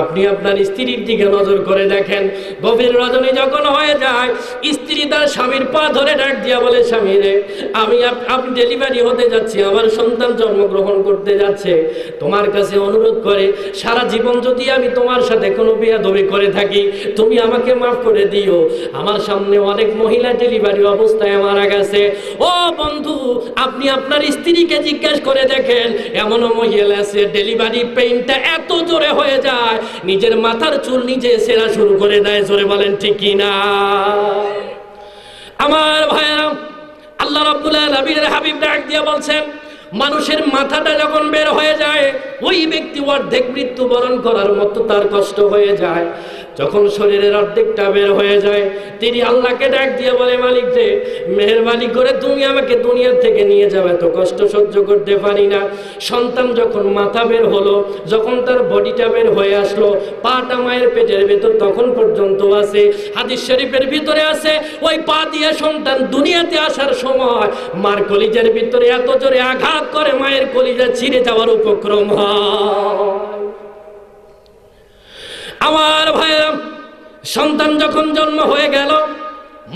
Speaker 2: আপনি আপনার স্ত্রীর দিকে নজর করে দেখেন, গভীর রজনী যখন হয়ে যায়, স্ত্রী তার স্বামীর পা ধরে ডাক দিয়া বলে, স্বামী রে, আমি ডেলিভারি হতে যাচ্ছি, আমার সন্তান জন্মগ্রহণ করতে যাচ্ছে, তোমার কাছে অনুরোধ করে সারা জীবন যদি আমি তোমার সাথে কোনো বেয়াদবি করে থাকি, তুমি আমাকে মাফ করে দিও। আমার সামনে অনেক মহিলা ডেলিভারি অবস্থায় মারা গেছে। ও বন্ধু, আপনি আপনার স্ত্রীকে জিজ্ঞাসা করে দেখেন, এমনও মহিলা আছে ডেলিভারি পেইনটা এত জোরে হয়ে যায়, নিজের মাথার চুল নিজে ছেঁড়া শুরু করে দেয়। জোরে বলেন ঠিক কিনা? আমার ভাইরা, আল্লাহ রাব্বুল আলামিনের হাবিব ডাক দিয়ে বলছেন, মানুষের মাথাটা যখন বের হয়ে যায়, ওই ব্যক্তি অর্ধেক মৃত্যুবরণ করার মতো তার কষ্ট হয়ে যায়। যখন শরীরের অর্ধেকটা বের হয়ে যায়, তিনি আল্লাহকে ডাক দিয়ে বলে, মালিক রে, মেহেরবানি করে তুমি আমাকে দুনিয়ার থেকে নিয়ে যাও, এত কষ্ট সহ্য করতে পারি না। সন্তান যখন মাথা বের হলো, যখন তার বডিটা বের হয়ে আসলো, পাটা মায়ের পেটের ভেতর তখন পর্যন্ত আছে। হাদিস শরীফের ভিতরে আছে, ওই পা দিয়ে সন্তান দুনিয়াতে আসার সময় মার কলিজার ভিতরে এত জোরে আঘাত করে, মায়ের কলিজা ছিঁড়ে যাওয়ার উপক্রম হয়। আমার ভাইরা, সন্তান যখন জন্ম হয়ে গেল,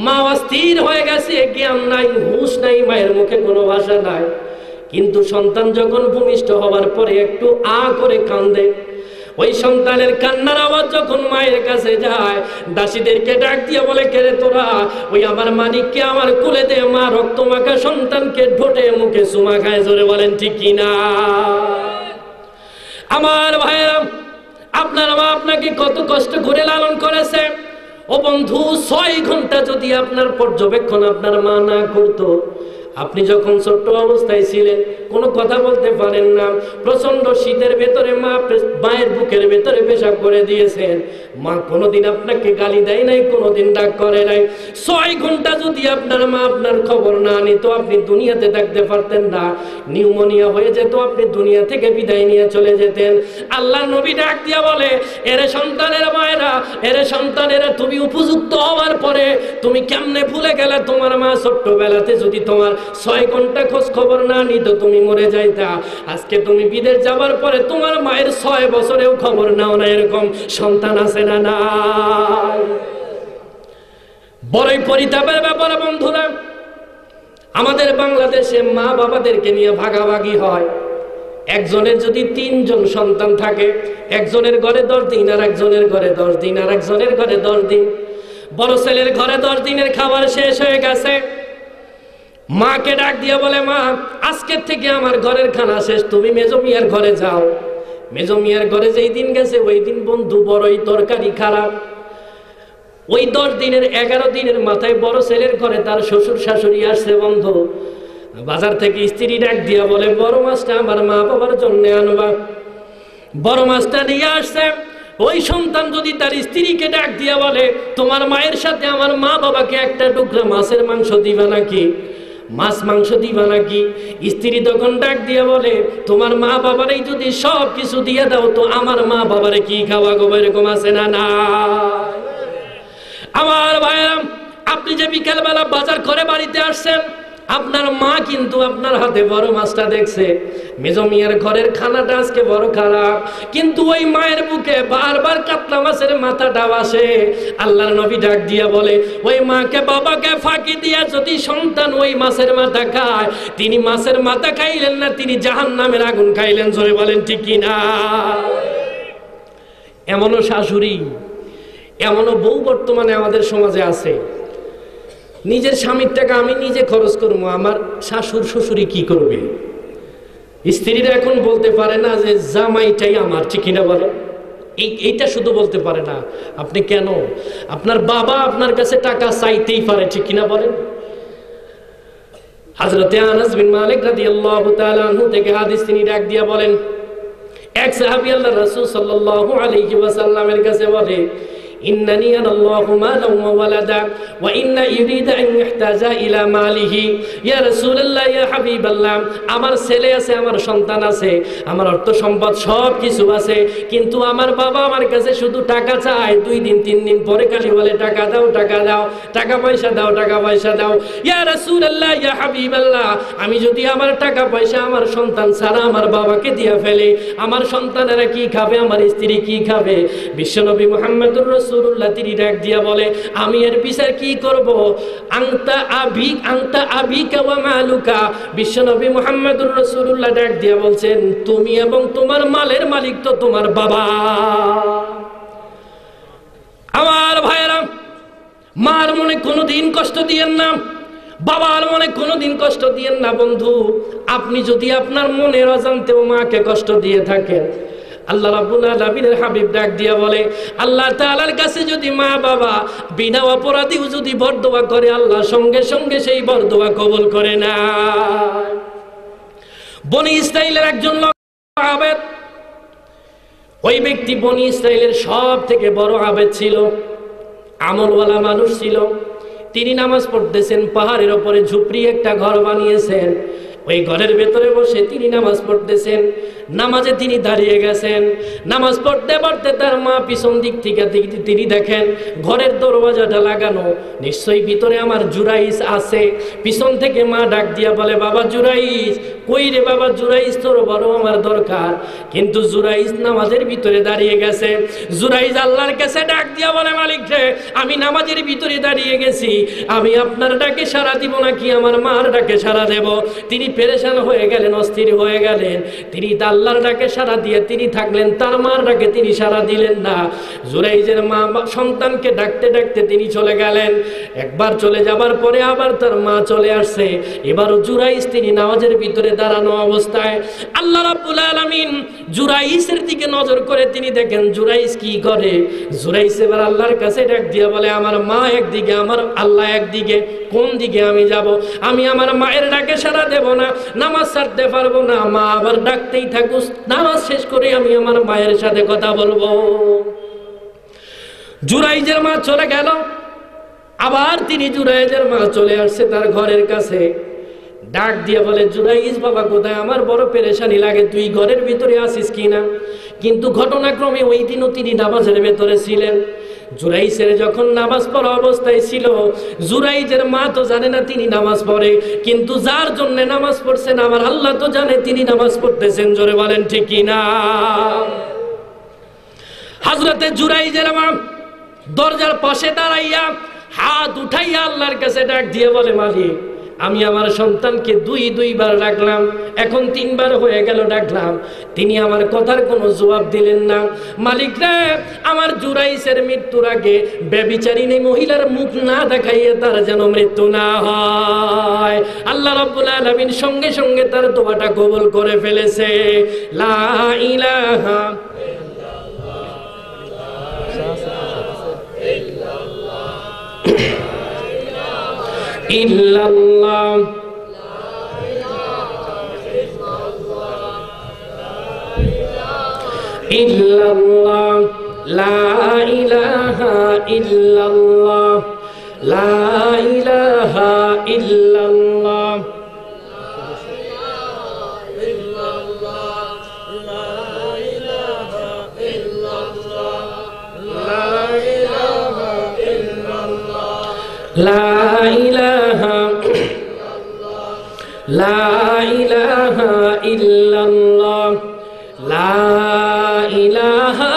Speaker 2: মা অস্থির হয়ে গেছে, জ্ঞান নাই, হুঁশ নাই, মায়ের মুখে কোনো ভাষা নাই। কিন্তু সন্তান যখন ভূমিষ্ঠ হওয়ার পরে একটু আ করে কান্দে, ওই সন্তানের কান্নার আওয়াজ যখন মায়ের কাছে যায়, দাসীদেরকে ডাক দিয়ে বলে, কে রে তোরা, ওই আমার মানিককে আমার কোলে দে। মা রক্তমাখা সন্তানকে ঠোঁটে মুখে চুমা খায়। জোরে বলেন ঠিক কিনা? আমার ভাইরা, আপনার মা আপনাকে কত কষ্ট করে লালন করেছে। ও বন্ধু, 6 ঘন্টা যদি আপনার পর্যবেক্ষণ আপনার মা না করতো, আপনি যখন ছোট্ট অবস্থায় ছিলেন, কোনো কথা বলতে পারেন না, প্রচন্ড শীতের ভেতরে মায়ের বুকের ভেতরে পেশাব করে দিয়েছেন, মা কোনোদিন আপনাকে গালি দেয় নাই, কোনোদিন ডাক করে নাই। 6 ঘন্টা যদি আপনার মা আপনার খবর না নিত, আপনি দুনিয়াতে থাকতে পারতেন না, নিউমোনিয়া হয়ে যেত, আপনি দুনিয়া থেকে বিদায় নিয়ে চলে যেতেন। আল্লাহ নবী ডাক দিয়া বলে, এরে সন্তানের মায়েরা, এরে সন্তানেরা, তুমি উপযুক্ত হওয়ার পরে তুমি কেমনে ভুলে গেলে তোমার মা ছোট্টবেলাতে যদি তোমার 6 ঘন্টা খোঁজ খবর না নিত, তুমি মরে যাইতা। আজকে তুমি বিদেশ যাবার পরে তোমার মায়ের 6 বছরেও খবর নাও না, এরকম সন্তান আছে না? না, বড়ই পরিতাপের ব্যাপার বন্ধুরা। আমাদের বাংলাদেশে মা বাবাদেরকে নিয়ে ভাগাভাগি হয়। একজনের যদি 3 জন সন্তান থাকে, একজনের ঘরে 10 দিন, আর একজনের ঘরে 10 দিন, আর একজনের ঘরে 10 দিন। বড় ছেলের ঘরে 10 দিনের খাবার শেষ হয়ে গেছে, মাকে ডাক দিয়ে বলে, মা আজকের থেকে আমার ঘরের খানা শেষ, তুমি মেজো মিয়ার ঘরে যাও। মেজো মিয়ার ঘরে যেই দিন গেছে, ওই দিন বন্ধু বড়ই তরকারি খারাপ। ওই 10 দিনের 11 দিনের মাথায় বড় ছেলের ঘরে তার শ্বশুর শাশুড়ি আসছে। বন্ধু, বাজার থেকে স্ত্রী ডাক দিয়া বলে, বড় মাছটা আমার মা বাবার জন্য আনবা। বড় মাছটা নিয়ে আসছে। ওই সন্তান যদি তার স্ত্রীকে ডাক দিয়া বলে, তোমার মায়ের সাথে আমার মা বাবাকে একটা টুকরা মাছের মাংস দিবা নাকি, মাছ মাংস দিবা নাকি? স্ত্রী তখন ডাক দিয়া বলে, তোমার মা বাবারই যদি সব কিছু দিয়ে দাও, তো আমার মা বাবারে কি খাওয়া গো? এরকম আছে না? না। আমার ভাইরা, আপনি যে বিকালবেলা বাজার করে বাড়িতে আসছেন, আপনার মা কিন্তু আপনার হাতে বড় মাছটা দেখছে। মেজো মিয়ার ঘরের খানাটা আজকে বড় খারাপ, কিন্তু ওই মায়ের বুকে বারবার কাতলা মাছের মাথাটা আসে। আল্লাহর নবী ডাক দিয়া বলে, ওই মাকে বাবাকে ফাঁকি দিয়া যদি সন্তান ওই মাছের মাথা খায়, তিনি মাছের মাথা খাইলেন না, তিনি জাহান্নামের আগুন খাইলেন। জোরে বলেন ঠিক কিনা? এমনও শাশুড়ি, এমনও বউ বর্তমানে আমাদের সমাজে আছে, নিজের স্বামীর টাকা আমি নিজে খরচ করবো, আমার শাশুড় শ্বশুরি কি করবে? স্ত্রীরা এখন বলতে পারে না যে জামাইটাই আমার, ঠিক কিনা বলে? এইটা শুধু বলতে পারে না। আপনি কেন? আপনার বাবা আপনার কাছে টাকা চাইতেই পারে, ঠিক কিনা বলেন? হযরতে আনাস বিন মালিক রাদিয়াল্লাহু তাআলা আনহু থেকে হাদিস তিনি ডাক দিয়া বলেন, এক সাহাবী আল্লাহর রাসূল সাল্লাল্লাহু আলাইহি ওয়াসাল্লামের কাছে বলে, ইন্নানি আনাল্লাহু মালাউ ওয়া ওয়ালাদা ওয়া ইন্না ইউরিদা আন ইহতাজা ইলা মালিহি। ইয়া রাসূলুল্লাহ, ইয়া হাবিবাল্লাহ, আমার ছেলে আছে, আমার সন্তান আছে, আমার অর্থ সম্পদ সব কিছু আছে, কিন্তু আমার বাবা আমার কাছে শুধু টাকা চায়। 2 দিন 3 দিন পরে খালি বলে টাকা দাও, টাকা দাও, টাকা পয়সা দাও, টাকা পয়সা দাও। ইয়া রাসূলুল্লাহ, ইয়া হাবিবাল্লাহ, আমি যদি আমার টাকা পয়সা আমার সন্তান ছাড়া আমার বাবাকে দিয়ে ফেলে, আমার সন্তানেরা কি খাবে, আমার স্ত্রী কি খাবে? বিশ্বনবী মুহাম্মদুর রাসূলুল্লাহ তিনি ডাক দিয়া বলে, আমি এর বিচার কি করব? আনতা আবিকা ওয়া মালুকা। বিশ্বনবী মুহাম্মদুর রাসূলুল্লাহ ডাক দিয়া বলছেন, তুমি এবং তোমার মালের মালিক তো তোমার বাবা। আমার ভাইয়েরা, মার মনে কোনোদিন কষ্ট দিয়েন না, বাবার মনে কোনোদিন কষ্ট দিয়েন না। বন্ধু, আপনি যদি আপনার মনের অজান্তেও মাকে কষ্ট দিয়ে থাকেন, আল্লাহ রাব্বুল আলামিনের হাবিব ডাক দিয়া বলে, আল্লাহ তাআলার কাছে যদি মা বাবা বিনা অপরাধীও যদি বরদোয়া করে, আল্লাহ সঙ্গে সঙ্গে সেই বরদোয়া কবুল করে না। বনি ইসরাইলের একজন লোক আবেদ, ওই ব্যক্তি বনি ইসরাইলের সব থেকে বড় আবেদ ছিল, আমলওয়ালা মানুষ ছিল। তিনি নামাজ পড়তেছেন, পাহাড়ের ওপরে ঝুপড়ি একটা ঘর বানিয়েছেন, ওই ঘরের ভেতরে বসে তিনি নামাজ পড়তেছেন। নামাজে তিনি দাঁড়িয়ে গেছেন, নামাজ পড়তে পড়তে তার মা পিছন দিক থেকে তিনি দেখেন ঘরের দরওয়াজাটা লাগানো, নিশ্চয়ই ভিতরে আমার জুরাইস আছে। পিছন থেকে মা ডাক দিয়া বলে, বাবা জুরাইস কই রে বাবা, জুরাইস তোর বড় আমার দরকার। কিন্তু জুরাইস নামাজের ভিতরে দাঁড়িয়ে গেছে। জুরাইস আল্লাহর কাছে ডাক দিয়া বলে, মালিক রে, আমি নামাজের ভিতরে দাঁড়িয়ে গেছি, আমি আপনার ডাকে সাড়া দিব নাকি আমার মার ডাকে সাড়া দেব? তিনি পেরেশান হয়ে গেলেন, অস্থির হয়ে গেলেন। তিনি আল্লাহর ডাকে সাড়া দিয়ে তিনি থাকলেন, তার মার ডাকে তিনি সাড়া দিলেন না। জুরাইজের মা সন্তানকে ডাকতে ডাকতে তিনি চলে গেলেন। একবার চলে যাবার পরে আবার তার মা চলে আসছে। এবারও জুরাইজ তিনি নামাজের ভিতরে দাঁড়ানো অবস্থায় আল্লাহ রাব্বুল আলামিন জুরাইজের দিকে নজর করে তিনি দেখেন জুরাইজ কি করে। জুরাইজ এবার আল্লাহর কাছে ডাক দিয়ে বলে, আমার মা একদিকে, আমার আল্লাহ একদিকে, কোন দিকে আমি যাব? আমি আমার মায়ের ডাকে সাড়া দেব না, নামাজ ছাড়তে পারবো না। মা আবার ডাকতেই থাকুক, নামাজ শেষ করে আমি আমার মায়ের সাথে কথা বলবো। জুরাইজের মা চলে গেল, আবার তিনি জুরাইজের মা চলে আসছে তার ঘরের কাছে। ডাক দিয়ে বলে, জুরাইজ বাবা কোথায়? আমার বড় পেরেশানি লাগে, তুই ঘরের ভিতরে আসিস কিনা? কিন্তু ঘটনাক্রমে ওই দিনও তিনি নামাজের ভেতরে ছিলেন। জুরাইজের যখন নামাজ পড়া অবস্থায় ছিল, জুরাইজের মা তো জানে না তিনি নামাজ পড়ে, কিন্তু যার জন্য নামাজ পড়ছেন আমার আল্লাহ তো জানে তিনি নামাজ পড়তেছেন। জোরে বলেন ঠিক কিনা? হযরতে জুরাইজের মা দরজার পাশে দাঁড়াইয়া হাত উঠাইয়া আল্লাহর কাছে ডাক দিয়ে বলে, মালিক, আমি আমার সন্তানকে দুইবার ডাকলাম, এখন 3 বার হয়ে গেল ডাকলাম, তিনি আমার কথার কোনো জবাব দিলেন না। মালিক রে, আমার জুরাইজের মৃত্যুর আগে ব্যভিচারিণী মহিলার মুখ না দেখাইয়ে তার যেন মৃত্যু না হয়। আল্লাহ রাব্বুল আলামিন সঙ্গে সঙ্গে তার দোয়াটা কবুল করে ফেলেছে। লা ইলাহা ইল্লাল্লাহ, ইল্লাল্লাহ, লা ইলাহা ইল্লাল্লাহ, লা ইলাহা ইল্লাল্লাহ, লা ইলাহা লা ইলাহা ইল্লাল্লাহ, লা ইলাহা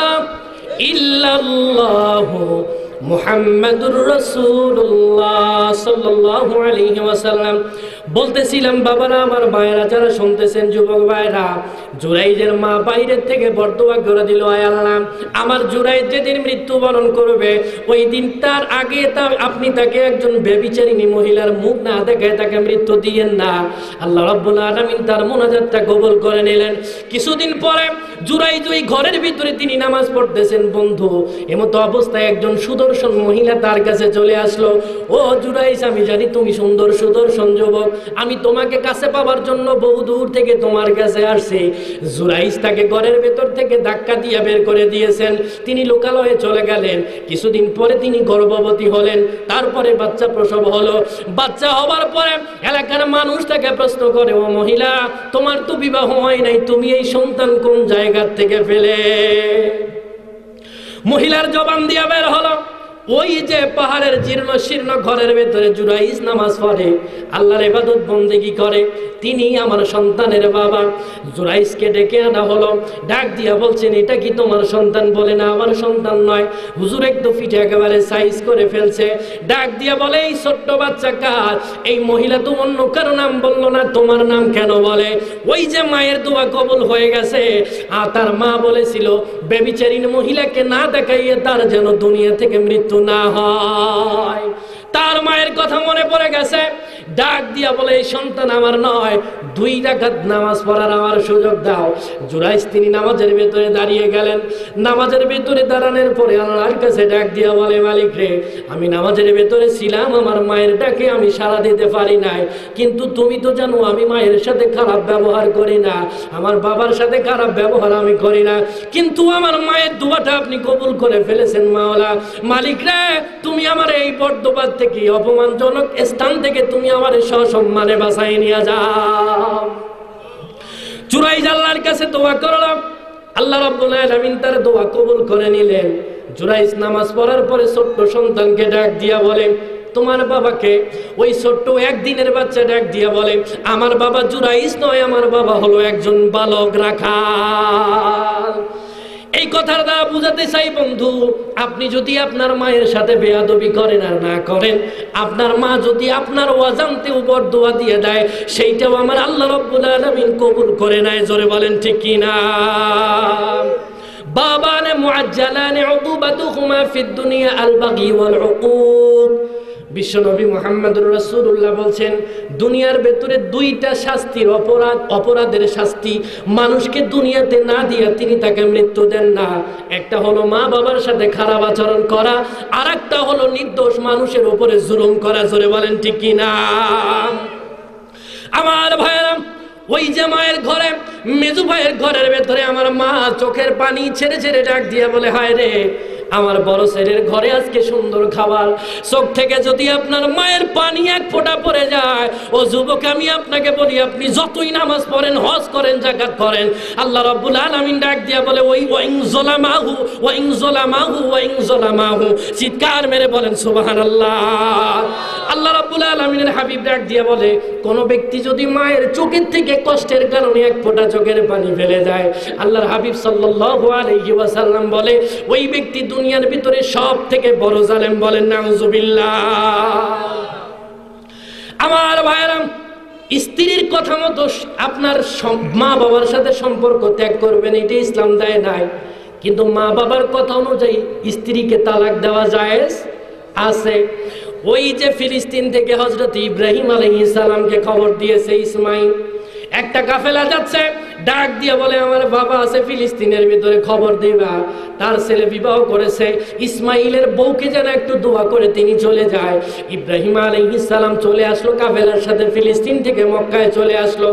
Speaker 2: ইল্লাল্লাহ মুহাম্মাদুর রাসূলুল্লাহ সাল্লাল্লাহু আলাইহি ওয়াসাল্লাম। বলতেছিলাম বাবারা, আমার ভাইরা যারা শুনতেছেন, যুবক ভাইরা, জুরাইজের মা বাইরের থেকে বরদোয়া করে দিল, আয় আল্লাহ, আমার জুরাইজ যেদিন মৃত্যুবরণ করবে ওই দিন তার আগে আপনি তাকে একজন ব্যভিচারিণী মহিলার মুখ না দেখায় তাকে মৃত্যু দিয়েন না। আল্লাহ রাব্বুল আলামিন তার মুনাজাতটা কবুল করে নিলেন। কিছুদিন পরে জুরাইজ ওই ঘরের ভিতরে তিনি নামাজ পড়তেছেন। বন্ধু, এমতো অবস্থায় একজন সুদর্শন মহিলা তার কাছে চলে আসলো। ও জুরাইজ, আমি জানি তুমি সুন্দর সুদর্শন যুবক, আমি তোমাকে কাছে পাওয়ার জন্য বহু দূর থেকে তোমার কাছে আসছি। জুরাইজ তাকে ঘরের ভেতর থেকে ধাক্কা দিয়ে বের করে দিয়েছেন। তিনি লোকালয়ে চলে গেলেন। কিছুদিন পরে তিনি গর্ভবতী হলেন, তারপরে বাচ্চা প্রসব হলো। বাচ্চা হওয়ার পরে এলাকার মানুষ তাকে প্রশ্ন করে, ও মহিলা, তোমার তো বিবাহ হয় নাই, তুমি এই সন্তান কোন জায়গা থেকে পেলে? মহিলার জবান দিয়ে বের হলো, ওই যে পাহাড়ের জীর্ণ শীর্ণ ঘরের ভেতরে জুরাইজ নামাজ পড়ে, আল্লাহর ইবাদত বন্দেগী করে, তিনি আমার সন্তানের বাবা। জুরাইজকে ডেকে আনা হলো, ডাক দিয়া বলছেন, এটা কি তোমার সন্তান? বলে, না, আমার সন্তান নয়। হুজুর একটু পিঠে একেবারে সাইজ করে ফেলছে। ডাক দিয়া বলে, এই ছোট্ট বাচ্চা কার? এই মহিলা তো অন্য কারো নাম বললো না, তোমার নাম কেন? বলে, ওই যে মায়ের দোয়া কবুল হয়ে গেছে, আর তার মা বলেছিল বেবিচারীর মহিলাকে না দেখাইয়ে তার যেন দুনিয়া থেকে মৃত্যু না হয়। তার মায়ের কথা মনে পড়ে গেছে। ডাক দিয়া বলে, এই সন্তান আমার নয়, 2 রাকাত নামাজ পড়ার আমার সুযোগ দাও। জুরাইজ তিনি নামাজের ভেতরে দাঁড়িয়ে গেলেন। নামাজের ভেতরে দাঁড়ানোর পরে আল্লাহর কাছে ডাক দিয়া বলে, মালিক রে, আমি নামাজের ভেতরে ছিলাম, আমার মায়ের ডাকে আমি সাড়া দিতে পারি নাই, কিন্তু তুমি তো জানো আমি মায়ের সাথে খারাপ ব্যবহার করি না, আমার বাবার সাথে খারাপ ব্যবহার আমি করি না, কিন্তু আমার মায়ের দোয়াটা আপনি কবুল করে ফেলেছেন মাওলা। মালিক রে, তুমি আমার এই বর্দবাদ থেকে, অপমানজনক স্থান থেকে তুমি আমার সসম্মানে বাঁচাই নিয়ে যাও। জুরাইজ আল্লাহর কাছে দোয়া করলাম, আল্লাহ রাব্বুল আলামিন তার দোয়া কবুল করে নিলেন। জুরাইজ নামাজ পড়ার পরে ছোট্ট সন্তানকে ডাক দিয়া বলে, তোমার বাবাকে? ওই ছোট্ট একদিনের বাচ্চা ডাক দিয়া বলে, আমার বাবা জুরাইজ নয়, আমার বাবা হলো একজন বালক রাখাল। এই কথার দ্বারা বুঝাতে চাই বন্ধু, আপনি যদি আপনার মায়ের সাথে বেয়াদবি করেন আর না করেন, আপনার মা যদি আপনার অজান্তে উপর দোয়া দিয়ে দেয়, সেইটাও আমার আল্লাহ রাব্বুল আলামিন কবুল করে নেয়। জোরে বলেন ঠিক কি না? বাবানে মুআজ্জালানে উকুবাতুহুমা ফিদ দুনিয়া আল বাগি ওয়াল উকুব। বিশ্বনবী মুহাম্মদুর রাসূলুল্লাহ বলছেন, দুনিয়ার ভেতরে 2টা শাস্তির অপরাধের শাস্তি মানুষকে দুনিয়াতে না দিয়া তিনি তাকে মৃত্যু দেন না। একটা হলো মা বাবার সাথে খারাপ আচরণ করা, আর একটা হলো নির্দোষ মানুষের উপরে জুলুম করা। জোরে বলেন ঠিক কি না? আমার ভাইয়েরা, ওই যে মায়ের ঘরে, মেজু ভাইয়ের ঘরের ভেতরে আমার মা চোখের পানি ছেড়ে ছেড়ে ডাক দিয়ে বলে, হায় রে, আমার বড় ছেলের ঘরে আজকে সুন্দর খাবার। চোখ থেকে যদি আপনার মায়ের পানি এক ফোঁটা পড়ে যায়, ও যুবক, আমি আপনাকে বলি, আপনি যতই নামাজ পড়েন, হজ করেন, যাকাত করেন, আল্লাহ রাব্বুল আলামিন ডাক দিয়া বলে, ওই ওয়াইন যালামাহু ওয়াইন যালামাহু ওয়াইন যালামাহু, চিৎকার মেরে বলেন সুবহানাল্লাহ। আল্লাহ রাব্বুল আলামিনের হাবিব ডাক দিয়া বলে, কোন ব্যক্তি যদি মায়ের চোখের থেকে কষ্টের কারণে এক ফোঁটা চোখের পানি ফেলে দেয়, আল্লাহর হাবিব সাল্লাল্লাহু আলাইহি ওয়াসাল্লাম বলে, ওই ব্যক্তি দুনিয়ার ভিতরে সব থেকে বড় জালেম। বলেন নাউজুবিল্লাহ। আমার ভাইরা, স্ত্রীর কথা মতো আপনার মা বাবার সাথে সম্পর্ক ত্যাগ করবেন, এটা ইসলাম দেয় নাই, কিন্তু মা বাবার কথা অনুযায়ী স্ত্রীকে তালাক দেওয়া জায়েজ আছে। ওই যে ফিলিস্তিন থেকে হযরত ইব্রাহিম আলাইহিস সালামকে খবর দিয়েছে ইসমাইল, একটা কাফেলা যাচ্ছে, ডাক দিয়ে বলে, আমার বাবা আছে ফিলিস্তিনের ভিতরে, খবর দিবা, তার ছেলে বিবাহ করেছে, ইসমাইলের বউকে যেন একটু দোয়া করে তিনি চলে যায়। ইব্রাহিম আলাইহিস সালাম চলে আসলো কাফেলার সাথে, ফিলিস্তিন থেকে মক্কায় চলে আসলো।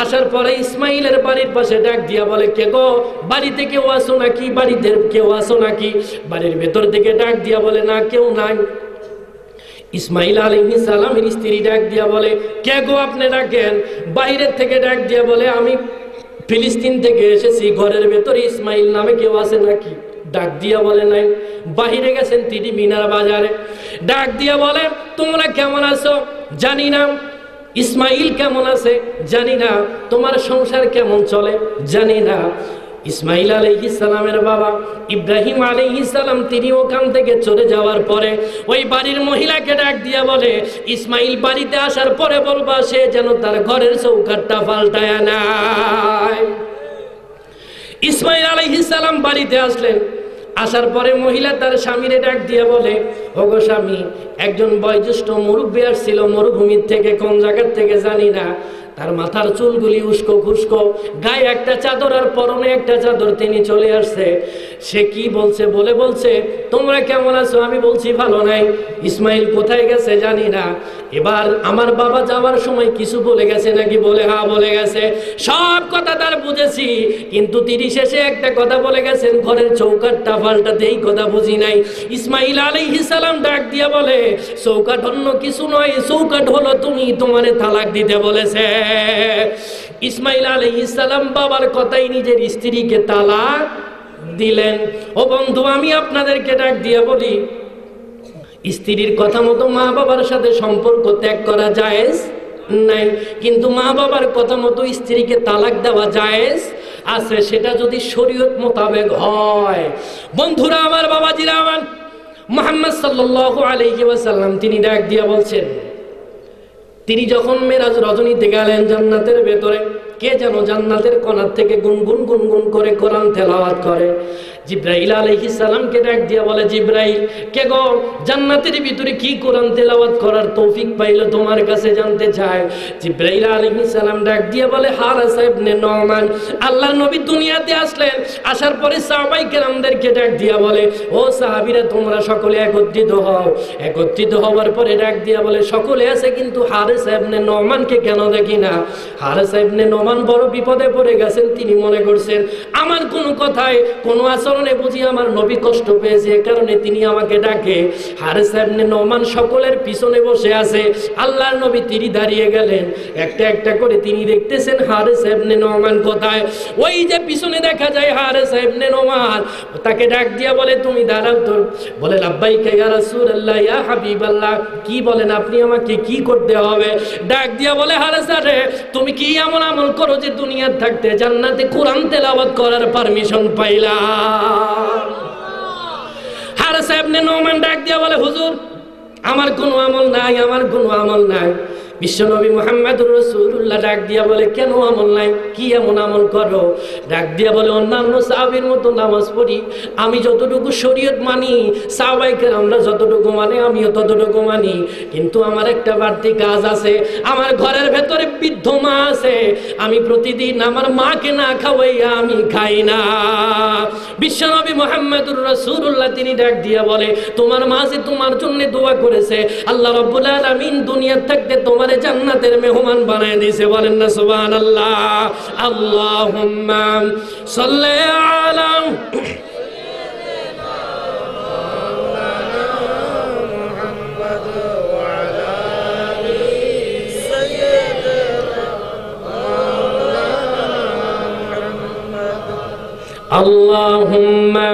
Speaker 2: আসার পরে ইসমাইলের বাড়ির পাশে ডাক দিয়া বলে, কে গো, বাড়িতে কেউ আসো নাকি? বাড়িতে কেউ আসো নাকি? বাড়ির ভেতর থেকে ডাক দিয়া বলে, না, কেউ নাই। ইসমাইল আলাইহিস সালামের স্ত্রী ডাক দিয়া বলে, কে গো, আপনি ডাকেন? বাইরের থেকে ডাক দিয়া বলে, আমি ফিলিস্তিন থেকে এসেছি, ঘরের ভেতরে ইসমাইল নামে কেউ আছে নাকি? ডাক দিয়া বলে, নাই। বাহিরে গেছেন তিনি মিনার বাজারে, ডাক দিয়া বলে, তোমরা কেমন আছো? জানি না। ইসমাইল কেমন আছে? জানি না। তোমার সংসার কেমন চলে? জানি না। ইসমাইল আলাইহিস সালামের বাবা ইব্রাহিম আলাইহিস সালাম তিনি ওখান থেকে চলে যাওয়ার পরে ওই বাড়ির মহিলাকে ডাক দিয়া বলে, ইসমাইল বাড়িতে আসার পরে বলবা সে যেন তার ঘরের চৌকাঠটা পাল্টায় নেয়। ইসমাইল আলাইহিস সালাম বাড়িতে আসলেন। আসার পরে মহিলা তার স্বামীরে ডাক দিয়ে বলে, ওগো স্বামী, একজন বয়োজ্যেষ্ঠ মুরব্বী আসছিল মরুভূমির থেকে, কোন জায়গার থেকে জানি না, তার মাথার চুলগুলি উস্কো খুস্কো, গায়ে একটা চাদর আর পরনে একটা চাদর, তিনি চলে আসছে। সে কি বলছে? বলছে তোমরা কেমন আছো? আমি বলছি ভালো নাই। ইসমাইল কোথায় গেছে জানি না। এবার আমার বাবা যাওয়ার সময় কিছু বলে গেছে নাকি? বলে হ্যাঁ বলে গেছে। সব কথা তার বুঝেছি, কিন্তু তিনি শেষে একটা কথা বলে গেছেন, ঘরের চৌকাটটা পাল্টাতে, এই কথা বুঝি নাই। ইসমাইল আলাইহিস সালাম ডাক দিয়া বলে, চৌকাট অন্য কিছু নয়, চৌকাট হলো তুমি, তোমারে তালাক দিতে বলেছে। ইসমাইল আলাইহিস সালাম বাবার কথাই নিজের স্ত্রীকে তালাক দিলেন। ও বন্ধু, আমি আপনাদেরকে ডাক দিয়া বলি, স্ত্রীর কথা মতো মা বাবার সাথে সম্পর্ক ত্যাগ করা জায়েজ নাই, কিন্তু মা বাবার কথা মতো স্ত্রীকে তালাক দেওয়া জায়েজ আছে, সেটা যদি শরীয়ত মোতাবেক হয়। বন্ধুরা আমার, বাবাজিরা আমার, মুহাম্মদ সাল্লাল্লাহু আলাইহি ওয়াসাল্লাম তিনি ডাক দিয়া বলছেন, তিনি যখন মেরাজ রজনীতে গেলেন জান্নাতের ভেতরে, কে যেন জান্নাতের কোণার থেকে গুনগুন গুনগুন করে কোরআন তেলাওয়াত করে। জিব্রাইল আলাইহিস সালামকে ডাক দিয়া বলে, জিব্রাইল, কে গো, জান্নাতের ভিতরে কি কোরআন তেলাওয়াত করার তৌফিক পাইলো তোমার কাছে জানতে চায়। জিব্রাইল আলাইহিস সালাম ডাক দিয়া বলে, হারিস ইবনে নুমান। আল্লাহর নবী দুনিয়াতে আসলেন, আসার পরে সাহাবায়ে কেরামদেরকে ডাক দিয়া বলে, ও সাহাবীরা, তোমরা সকলে একত্রিত হও। একত্রিত হওয়ার পরে ডাক দিয়া বলে, সকলে আছে কিন্তু হারিস ইবনে নুমানকে কেন দেখি না? হারিস ইবনে নুমান বড় বিপদে পড়ে গেছেন। তিনি মনে করছেন আমার কোনো কথায়, কোনো আচরণে বুঝি আমার নবী কষ্ট পেয়েছে, এ কারণে তিনি আমাকে ডাকে। হারিস ইবনে নুমান সকলের পিছনে বসে আছে। আল্লাহর নবী তিনি দাঁড়িয়ে গেলেন, একটা একটা করে তিনি দেখতেছেন হারিস ইবনে নুমান কোথায়। ওই যে পিছনে দেখা যায় হারিস ইবনে নুমান, তাকে ডাক দিয়া বলে, তুমি দাঁড়াও তো। বলে, লাব্বাইকা ইয়া রাসূলুল্লাহ, ইয়া হাবিবাল্লাহ। কি বলেন আপনি, আমাকে কি করতে হবে? ডাক দিয়া বলে, হারিস রে, তুমি কি এমন আমল করো যে দুনিয়ার থাকতে জান্নাতে কোরআন তেলাওয়াত করার পারমিশন পাইলা? হারিস ইবনে নুমান ডাক দিয়া বলে, হুজুর, আমার কোনো আমল নাই, আমার কোনো আমল নাই। বিশ্বনবী মুহাম্মদুর রাসূলুল্লাহ ডাক দিয়া বলে, কেন আমল নাই? কি এমন আমল করো? ডাক দিয়া বলে, অন্যান্য সাহাবীর মতো নামাজ পড়ি, আমি যতটুকু শরীয়ত মানি, সাহাবায়ে কেরামরা যতটুকু মানে আমিও ততটুকু মানি, কিন্তু আমার একটা বাড়তি কাজ আছে। আমার ঘরের ভেতরে বৃদ্ধ মা আছে, আমি প্রতিদিন আমার মাকে না খাওয়াইয়া আমি খাই না। বিশ্বনবী মুহাম্মদুর রাসূলুল্লাহ তিনি ডাক দিয়া বলে, তোমার মা যে তোমার জন্য দোয়া করেছে, আল্লাহ রাব্বুল আলামিন দুনিয়ার থাকতে তোমার জান্নাতের মেহমান বানায় দিয়েছে। বলেন না সুবহানাল্লাহ। আল্লাহুম্মা সাল্লি আলা মুহাম্মাদ ওয়া আলা আলি সাইয়্যিদিনা মুহাম্মাদ। আল্লাহুম্মা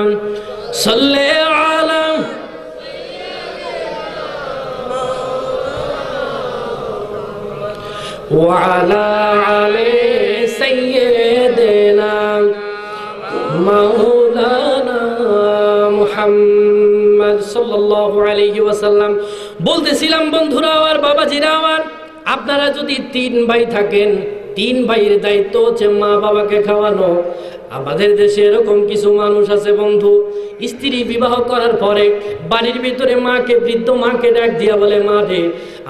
Speaker 2: সাল্লি আলা وعلى آل سيدنا مولانا মুহাম্মদ সাল্লাল্লাহু আলাইহি ওয়াসাল্লাম। বলতেছিলাম বন্ধুরা আর বাবাজিরা আমার, আপনারা যদি 3 ভাই থাকেন, 3 ভাইয়ের দায়িত্ব হচ্ছে মা বাবাকে খাওয়ানো। আমাদের দেশে এরকম কিছু মানুষ আছে বন্ধু, স্ত্রী বিবাহ করার পরে বাড়ির ভিতরে মাকে, বৃদ্ধ মাকে ডাক দিয়া বলে, মা রে,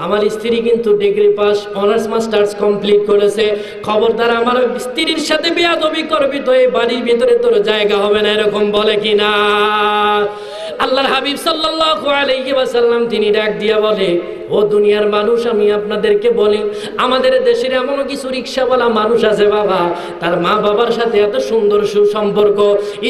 Speaker 2: আমার স্ত্রী কিন্তু degree pass, honours masters complete করেছে, খবরদার আমার স্ত্রীর সাথে বেয়াদবি করবি তো এই বাড়ির ভিতরে তোর জায়গা হবে না, এরকম বলে কিনা? আল্লাহর হাবিব সাল্লাল্লাহু আলাইহি ওয়াসাল্লাম তিনি ডাক দিয়া বলে, ও দুনিয়ার মানুষ, আমি আপনাদেরকে বলি, আমাদের দেশের এমন কিছু রিকশাওয়ালা মানুষ আছে বাবা, তার মা বাবার সাথে এত সুন্দর সুসম্পর্ক,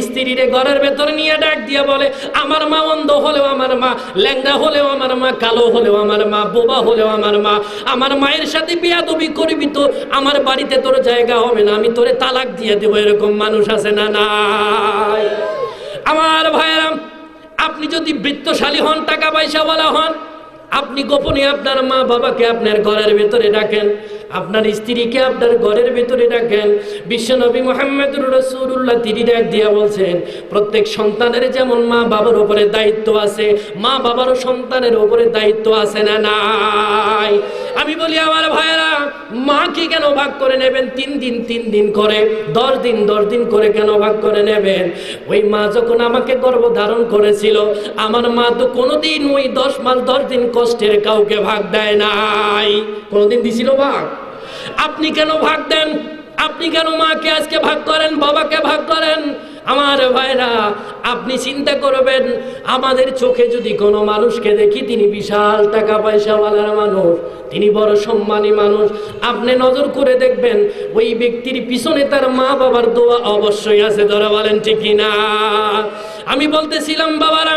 Speaker 2: স্ত্রীরে ঘরের ভেতরে নিয়ে ডাক দিয়া বলে, আমার মা অন্ধ হলেও আমার মা, ল্যাংড়া হলেও আমার মা, কালো হলেও আমার মা, বোবা হলেও আমার মা, আমার মায়ের সাথে বেয়াদবি করবি তো আমার বাড়িতে তোর জায়গা হবে না, আমি তোরে তালাক দিয়ে দেবো। এরকম মানুষ আছে না নাই? আমার ভাইয়েরা, আপনি যদি বৃত্তশালী হন, টাকা পয়সাওয়ালা হন, আপনি গোপনে আপনার মা বাবাকে আপনার ঘরের ভেতরে ডাকেন, আপনার স্ত্রীকে আপনার ঘরের ভেতরে ডাকেন। বিশ্বনবী মুহাম্মদুর রাসূলুল্লাহ তিনি ডাক দিয়া বলছেন, প্রত্যেক সন্তানের যেমন মা বাবার উপরে দায়িত্ব আছে, মা বাবারও সন্তানের উপরে দায়িত্ব আছে না নাই? আমি বলি আমার ভাইয়েরা, মা কি কেন ভাগ করে নেবেন 3 দিন 3 দিন করে, 10 দিন 10 দিন করে কেন ভাগ করে নেবেন? ওই মা যখন আমাকে গর্ভধারণ করেছিল, আমার মা তো কোনোদিন ওই 10 মাস 10 দিন কষ্টের কাউকে ভাগ দেয় নাই। কোনোদিন দিছিল ভাগ? আপনি কেন ভাগ দেন? আপনি কেন মাকে আজকে ভাগ করেন, বাবাকে ভাগ করেন? আমার ভাইরা, আপনি চিন্তা করবেন, আমাদের চোখে যদি কোনো মানুষকে দেখি তিনি বিশাল টাকা পয়সাওয়ালার মানুষ, তিনি বড় সম্মানী মানুষ, আপনি নজর করে দেখবেন ওই ব্যক্তির পিছনে তার মা বাবার দোয়া অবশ্যই আছে। ধরে বলেন ঠিক কিনা? আমি বলতেছিলাম বাবারা,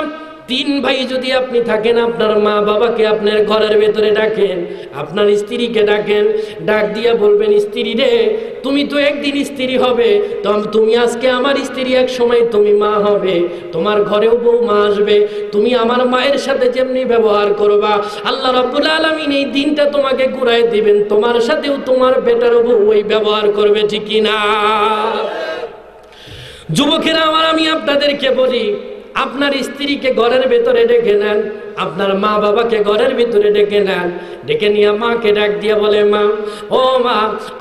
Speaker 2: 3 ভাই যদি আপনি থাকেন, আপনার মা বাবাকে আপনার ঘরের ভেতরে ডাকেন, আপনার স্ত্রীকে ডাকেন, ডাক দিয়া বলবেন, স্ত্রী রে, তুমি তো একদিন স্ত্রী হবে, তো তুমি আজকে আমার স্ত্রী, এক সময় তুমি মা হবে, তোমার ঘরেও বউ মা আসবে, তুমি আমার মায়ের সাথে যেমনি ব্যবহার করবা, আল্লাহ রাব্বুল আলামিন এই দিনটা তোমাকে ঘুরাই দিবেন, তোমার সাথেও তোমার বেটারও বউ ওই ব্যবহার করবে। ঠিক কিনা? যুবকেরা আমার, আমি আপনাদেরকে বলি, আপনার স্ত্রীকে ঘরের ভেতরে ডেকে নেন, আপনার মা বাবাকে ঘরের ভিতরে ডেকে নেন, ডেকে নিয়ে মাকে ডাক দিয়ে বলে, মা, ও মা,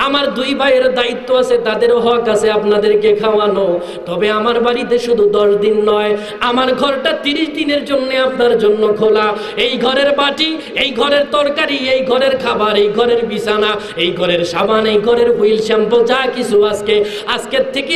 Speaker 2: আমার 2 ভাইয়ের দায়িত্ব আছে, তাদেরও হক আছে আপনাদেরকে খাওয়ানো, তবে আমার বাড়িতে শুধু 10 দিন নয়, আমার ঘরটা 30 দিনের জন্য আপনার জন্য খোলা। এই ঘরের বাটি, এই ঘরের তরকারি, এই ঘরের খাবার, এই ঘরের বিছানা, এই ঘরের সাবান, এই ঘরের হুইল, শ্যাম্পু, যা কিছু আজকের থেকে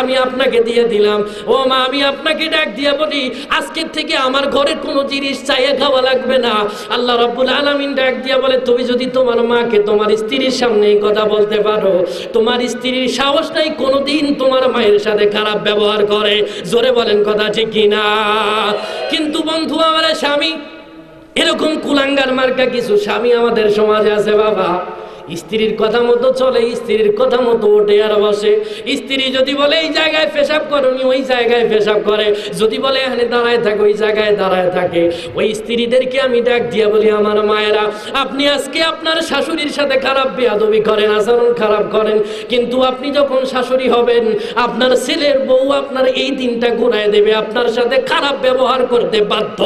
Speaker 2: আমি আপনাকে দিয়ে দিলাম। ও মা, আমি আপনাকে ডাক দিয়ে বলি, আজকের থেকে আমার ঘরের কোনো জিনিস চাইয়ে খাওয়া লাগবে না। আল্লাহ রাব্বুল আলামিন ডাক দিয়া বলে, তুমি যদি তোমার মাকে তোমার স্ত্রীর সামনে কথা বলতে পারো, তোমার স্ত্রীর সাহস নাই কোনোদিন তোমার মায়ের সাথে খারাপ ব্যবহার করে। জোরে বলেন কথা ঠিক কিনা? কিন্তু বন্ধু, আমার স্বামী, এরকম কুলাঙ্গার মার্কা কিছু স্বামী আমাদের সমাজে আছে বাবা। স্ত্রীর কথা মতো চলে, স্ত্রীর কথা মতো ওঠে আর বসে। স্ত্রী যদি বলে এই জায়গায় পেশাব করনি, ওই জায়গায় পেশাব করে, যদি বলে এখানে দাঁড়ায় থাকে, ওই জায়গায় দাঁড়ায় থাকে। ওই স্ত্রীদেরকে আমি ডাক দিয়া বলি, আমার মায়েরা, আপনি আজকে আপনার শাশুড়ির সাথে খারাপ বেয়াদবি করেন, আচরণ খারাপ করেন, কিন্তু আপনি যখন শাশুড়ি হবেন, আপনার ছেলের বউ আপনার এই দিনটা ঘুরায় দেবে, আপনার সাথে খারাপ ব্যবহার করতে বাধ্য।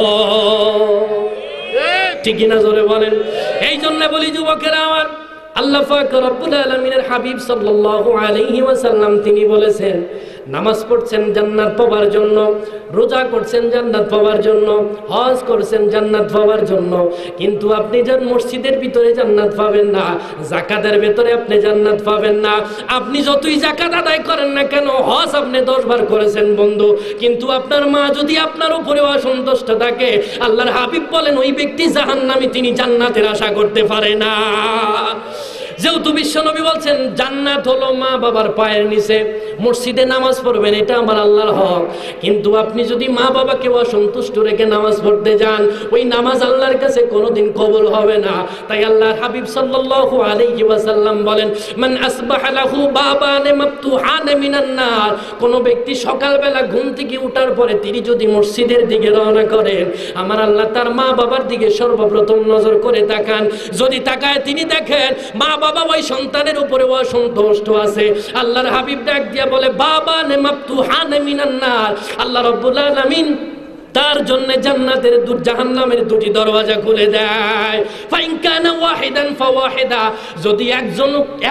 Speaker 2: ঠিক কিনা? জোরে বলেন। এই জন্য বলি যুবকেরা আমার, আল্লাহ পাক রব্বুল আলামিনের হাবিব সাল্লাল্লাহু আলাইহি ওয়াসাল্লাম তিনি বলেছেন, নামাজ পড়ছেন জান্নাত পাওয়ার জন্য, রোজা করছেন জান্নাত পাওয়ার জন্য, হজ করছেন জান্নাত পাওয়ার জন্য, কিন্তু আপনি যান মসজিদের ভিতরে জান্নাত পাবেন না, যাকাতের ভিতরে আপনি জান্নাত পাবেন না। আপনি যতই যাকাত আদায় করেন না কেন, হজ আপনি 10 বার করেছেন বন্ধু, কিন্তু আপনার মা যদি আপনার উপরে অসন্তুষ্ট থাকে, আল্লাহর হাবিব বলেন ওই ব্যক্তি জাহান্নামী, তিনি জান্নাতের আশা করতে পারে না। যেহেতু বিশ্বনবী বলছেন জান্নাত হলো মা বাবার পায়ের নিচে, মসজিদে নামাজ পড়বেন, এটা আমার আল্লাহর হক, কিন্তু আপনি যদি মা বাবাকে অসন্তুষ্ট রেখে নামাজ পড়তে যান, ওই নামাজ আল্লাহর কাছে কোনোদিন কবুল হবে না। তাই আল্লাহর হাবিব সাল্লাল্লাহু আলাইহি ওয়াসাল্লাম বলেন, মান আসবাহা লাহু বাবান মাফতুহান মিনান নার, কোন ব্যক্তি সকালবেলা ঘুম থেকে ওঠার পরে তিনি যদি মসজিদের দিকে রওনা করেন, আমার আল্লাহ তার মা বাবার দিকে সর্বপ্রথম নজর করে তাকান, যদি তাকায় তিনি দেখেন মা বাবা ওই সন্তানের উপরে অসন্তুষ্ট আছে, আল্লাহর হাবিব ডাক দিয়া বলে, বাবা নে মাফতুহান মিনান নার, আল্লাহ রাব্বুল আলামিন তার জন্য জান্নাতের জাহান্নামের 2টি দরওয়াজা খুলে দেয়। ফাইন কানা ওয়াহিদান ফাওয়াহিদা, যদি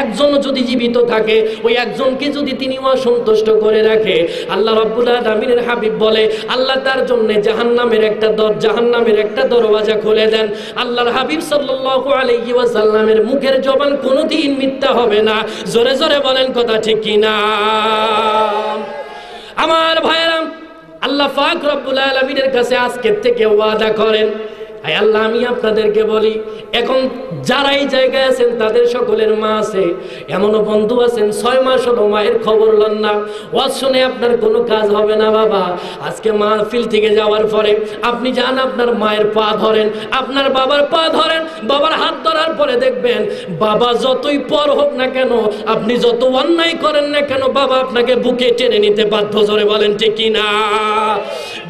Speaker 2: একজন যদি জীবিত থাকে, ওই একজনকে যদি তিনি অসন্তুষ্ট করে রাখে, আল্লাহ রাব্বুল আলামিনের হাবিব বলে আল্লাহ তার জন্য জাহান্নামের একটা দরওয়াজা খুলে দেন। আল্লাহর হাবিব সাল্লাল্লাহু আলাইহি ওয়াসাল্লামের মুখের জবান কোনোদিন মিথ্যা হবে না। জোরে জোরে বলেন কথা ঠিক কিনা? আমার ভাইরা, আল্লাহ পাক রব্বুল আলামিনের কাছে আজকের থেকে ওয়াদা করেন, আয় আল্লাহ, আমি আপনাদেরকে বলি, এখন যারা এই জায়গায় আছেন তাদের সকলের মা আছে, এমনও বন্ধু আছেন 6 মাস হলো মায়ের খবর লন না, ওয়াজ শুনে আপনার কোনো কাজ হবে না বাবা। আজকে মাহফিল থেকে যাওয়ার পরে আপনি যান, আপনার মায়ের পা ধরেন, আপনার বাবার পা ধরেন, বাবার হাত ধরার পরে দেখবেন বাবা যতই পর হোক না কেন, আপনি যত অন্যায় করেন না কেন, বাবা আপনাকে বুকে টেনে নিতে বাধ্য। জোরে বলেন ঠিক কিনা?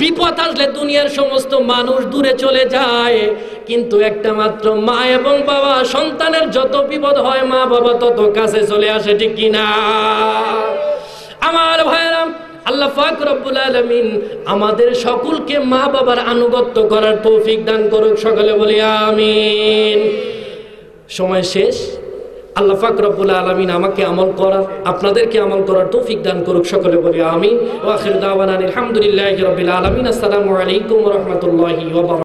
Speaker 2: বিপদ আসলে দুনিয়ার সমস্ত মানুষ দূরে চলে যায়, কিন্তু একটা মাত্র মা এবং বাবা, সন্তানের যত বিপদ হয় মা বাবা তত কাছে চলে আসে। ঠিক কিনা? আমার ভাইরা, আল্লাহ পাক রব্বুল আলামিন আমাদের সকলকে মা বাবার আনুগত্য করার তৌফিক দান করুক। সকলে বলি আমিন। সময় শেষ। আল্লাহ পাক রব্বুল আলামিন আমাকে আমল করার, আপনাদেরকে আমল করার তৌফিক দান করুক। সকলে বলি আমিন। ওয়া আখিরু দাওয়ানা আলহামদুলিল্লাহি রাব্বিল আলামিন। আসসালামু আলাইকুম ওয়া রাহমাতুল্লাহি ওয়া বারাকাতুহু।